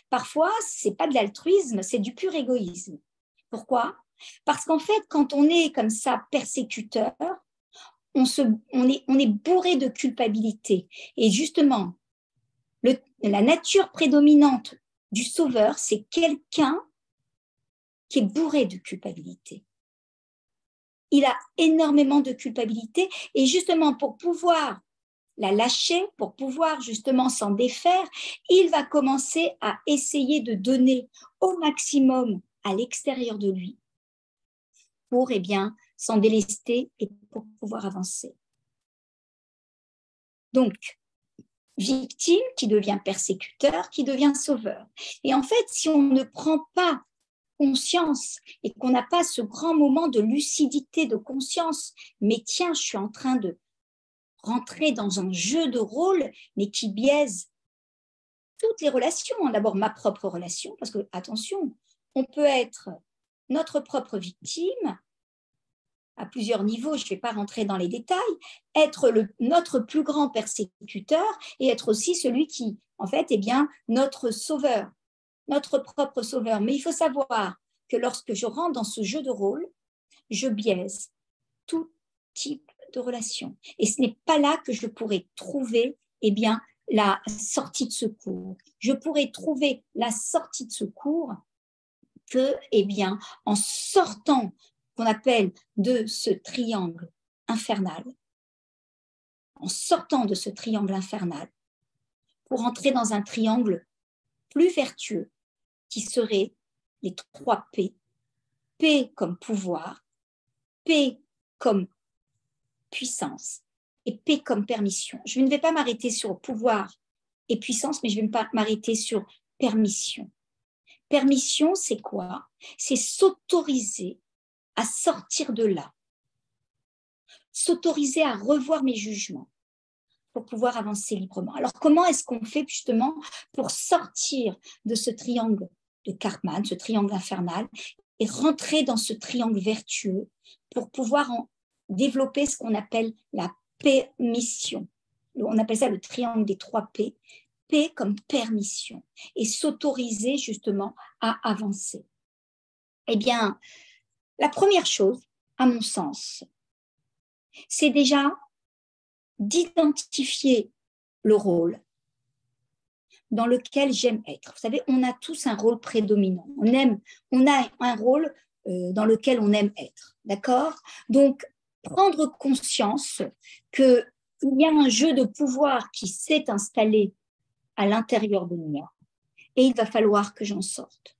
Parfois, ce n'est pas de l'altruisme, c'est du pur égoïsme. Pourquoi? Parce qu'en fait, quand on est comme ça persécuteur, on est bourré de culpabilité. Et justement, la nature prédominante du sauveur, c'est quelqu'un qui est bourré de culpabilité. Il a énormément de culpabilité, et justement, pour pouvoir la lâcher, pour pouvoir justement s'en défaire, il va commencer à essayer de donner au maximum à l'extérieur de lui pour s'en délester et pour pouvoir avancer. Donc, victime qui devient persécuteur, qui devient sauveur. Et en fait, si on ne prend pas conscience et qu'on n'a pas ce grand moment de lucidité, de conscience, mais tiens, je suis en train de rentrer dans un jeu de rôle, mais qui biaise toutes les relations. D'abord, ma propre relation, parce que, attention, on peut être notre propre victime à plusieurs niveaux, je ne vais pas rentrer dans les détails, être notre plus grand persécuteur et être aussi celui qui, en fait, est bien notre sauveur, notre propre sauveur. Mais il faut savoir que lorsque je rentre dans ce jeu de rôle, je biaise tout type de relation. Et ce n'est pas là que je pourrais trouver la sortie de secours. Je pourrais trouver la sortie de secours que, en sortant, qu'on appelle de ce triangle infernal, en sortant de ce triangle infernal, pour entrer dans un triangle plus vertueux, qui serait les 3 P. P comme pouvoir, P comme puissance et P comme permission. Je ne vais pas m'arrêter sur pouvoir et puissance, mais je vais m'arrêter sur permission. Permission, c'est quoi? C'est s'autoriser à sortir de là, s'autoriser à revoir mes jugements pour pouvoir avancer librement. Alors, comment est-ce qu'on fait justement pour sortir de ce triangle de Karpman, ce triangle infernal, et rentrer dans ce triangle vertueux pour pouvoir développer ce qu'on appelle la permission. On appelle ça le triangle des 3 P. P comme permission, et s'autoriser justement à avancer. Eh bien, la première chose, à mon sens, c'est déjà d'identifier le rôle dans lequel j'aime être. Vous savez, on a tous un rôle prédominant. On a un rôle dans lequel on aime être. D'accord? Donc, prendre conscience qu'il y a un jeu de pouvoir qui s'est installé à l'intérieur de moi et il va falloir que j'en sorte.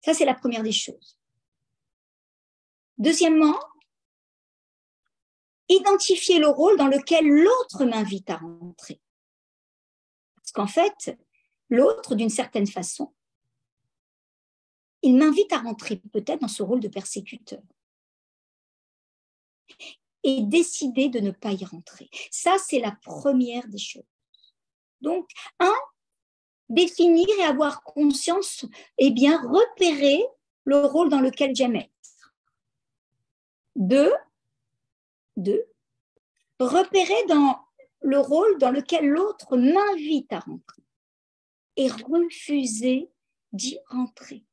Ça, c'est la première des choses. Deuxièmement, identifier le rôle dans lequel l'autre m'invite à rentrer. Parce qu'en fait, l'autre, d'une certaine façon, il m'invite à rentrer peut-être dans ce rôle de persécuteur. Et décider de ne pas y rentrer. Ça, c'est la première des choses. Donc, définir et avoir conscience, repérer le rôle dans lequel j'aime être. 2, repérer dans le rôle dans lequel l'autre m'invite à rentrer et refuser d'y rentrer.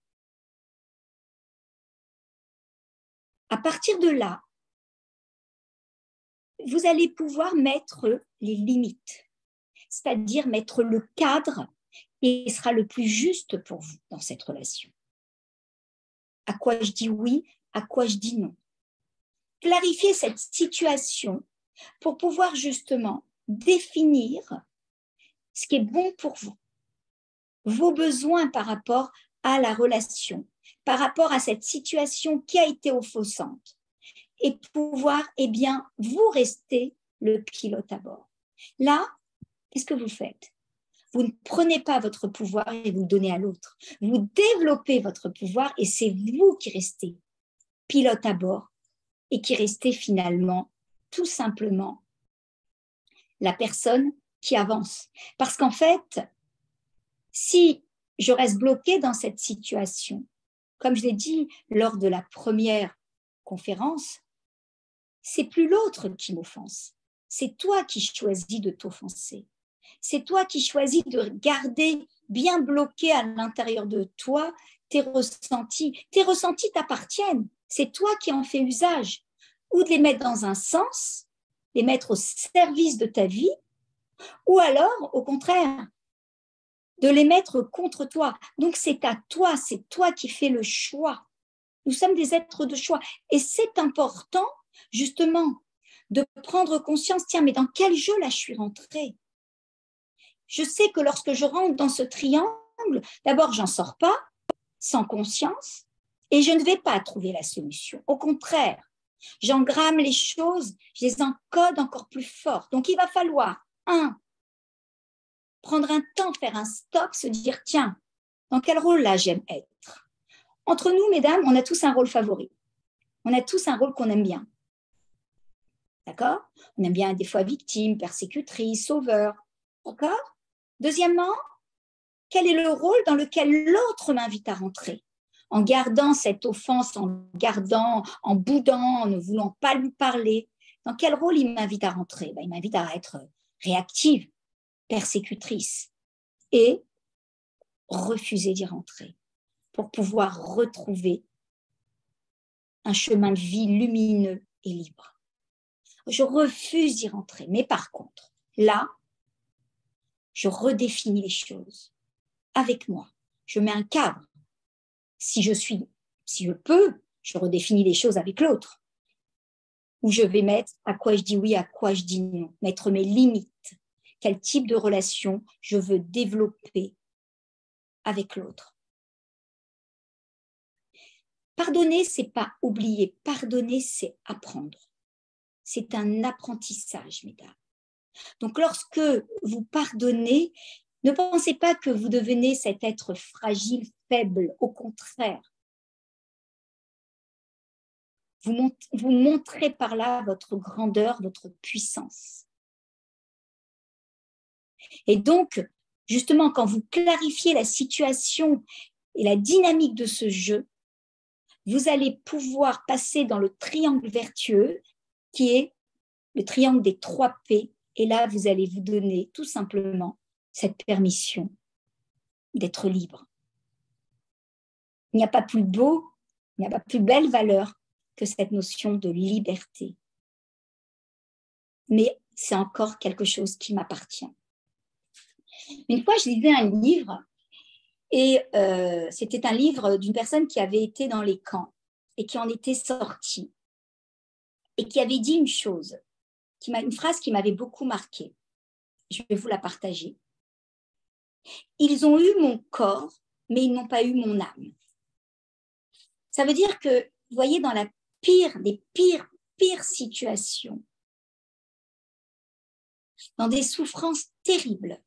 À partir de là, vous allez pouvoir mettre les limites, c'est-à-dire mettre le cadre qui sera le plus juste pour vous dans cette relation. À quoi je dis oui, à quoi je dis non. Clarifier cette situation pour pouvoir justement définir ce qui est bon pour vous, vos besoins par rapport à la relation, par rapport à cette situation qui a été offensante, et pouvoir, vous rester le pilote à bord. Là, qu'est-ce que vous faites? Vous ne prenez pas votre pouvoir et vous le donnez à l'autre. Vous développez votre pouvoir et c'est vous qui restez pilote à bord et qui restez finalement tout simplement la personne qui avance. Parce qu'en fait, si je reste bloquée dans cette situation, comme je l'ai dit lors de la première conférence, c'est plus l'autre qui m'offense. C'est toi qui choisis de t'offenser. C'est toi qui choisis de garder bien bloqué à l'intérieur de toi tes ressentis. Tes ressentis t'appartiennent. C'est toi qui en fais usage. Ou de les mettre dans un sens, les mettre au service de ta vie, ou alors, au contraire, de les mettre contre toi. Donc, c'est à toi, c'est toi qui fais le choix. Nous sommes des êtres de choix. Et c'est important, justement, de prendre conscience, tiens, mais dans quel jeu là je suis rentrée? Je sais que lorsque je rentre dans ce triangle, d'abord, j'en sors pas sans conscience et je ne vais pas trouver la solution. Au contraire, j'engramme les choses, je les encode encore plus fort. Donc, il va falloir, prendre un temps, faire un stop, se dire, tiens, dans quel rôle là j'aime être? Entre nous, mesdames, on a tous un rôle favori. On a tous un rôle qu'on aime bien. D'accord? On aime bien des fois victime, persécutrice, sauveur. D'accord? Deuxièmement, quel est le rôle dans lequel l'autre m'invite à rentrer? En gardant cette offense, en boudant, en ne voulant pas lui parler. Dans quel rôle il m'invite à rentrer? Il m'invite à être réactive, persécutrice et refuser d'y rentrer pour pouvoir retrouver un chemin de vie lumineux et libre. Je refuse d'y rentrer. Mais par contre, là, je redéfinis les choses avec moi. Je mets un cadre. Si je peux, je redéfinis les choses avec l'autre. Où je vais mettre à quoi je dis oui, à quoi je dis non. Mettre mes limites. Quel type de relation je veux développer avec l'autre. Pardonner, c'est pas oublier. Pardonner, c'est apprendre. C'est un apprentissage, mesdames. Donc, lorsque vous pardonnez, ne pensez pas que vous devenez cet être fragile, faible. Au contraire, vous montrez par là votre grandeur, votre puissance. Et donc, justement, quand vous clarifiez la situation et la dynamique de ce jeu, vous allez pouvoir passer dans le triangle vertueux qui est le triangle des 3 P. Et là, vous allez vous donner tout simplement cette permission d'être libre. Il n'y a pas plus beau, il n'y a pas plus belle valeur que cette notion de liberté. Mais c'est encore quelque chose qui m'appartient. Une fois, je lisais un livre et c'était un livre d'une personne qui avait été dans les camps et qui en était sortie et qui avait dit une chose, une phrase qui m'avait beaucoup marquée. Je vais vous la partager. Ils ont eu mon corps, mais ils n'ont pas eu mon âme. Ça veut dire que, vous voyez, dans la pire des pires situations, dans des souffrances terribles,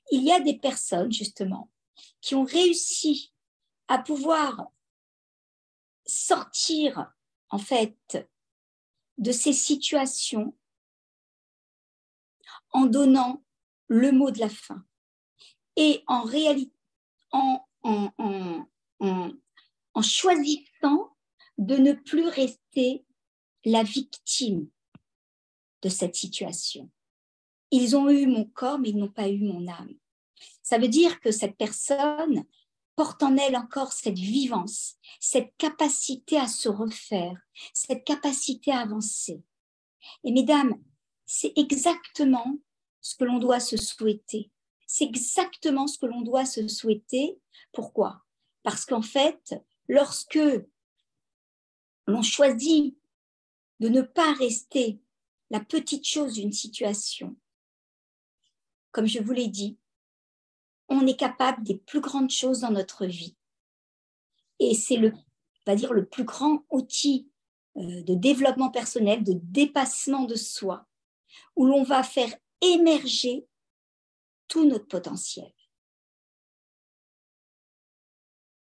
il y a des personnes, justement, qui ont réussi à pouvoir sortir, en fait, de ces situations en donnant le mot de la fin et en réalité, en choisissant de ne plus rester la victime de cette situation. Ils ont eu mon corps, mais ils n'ont pas eu mon âme. Ça veut dire que cette personne porte en elle encore cette vivance, cette capacité à se refaire, cette capacité à avancer. Et mesdames, c'est exactement ce que l'on doit se souhaiter. C'est exactement ce que l'on doit se souhaiter. Pourquoi? Parce qu'en fait, lorsque l'on choisit de ne pas rester la petite chose d'une situation, comme je vous l'ai dit, on est capable des plus grandes choses dans notre vie. Et c'est on va dire, le plus grand outil de développement personnel, de dépassement de soi, où l'on va faire émerger tout notre potentiel.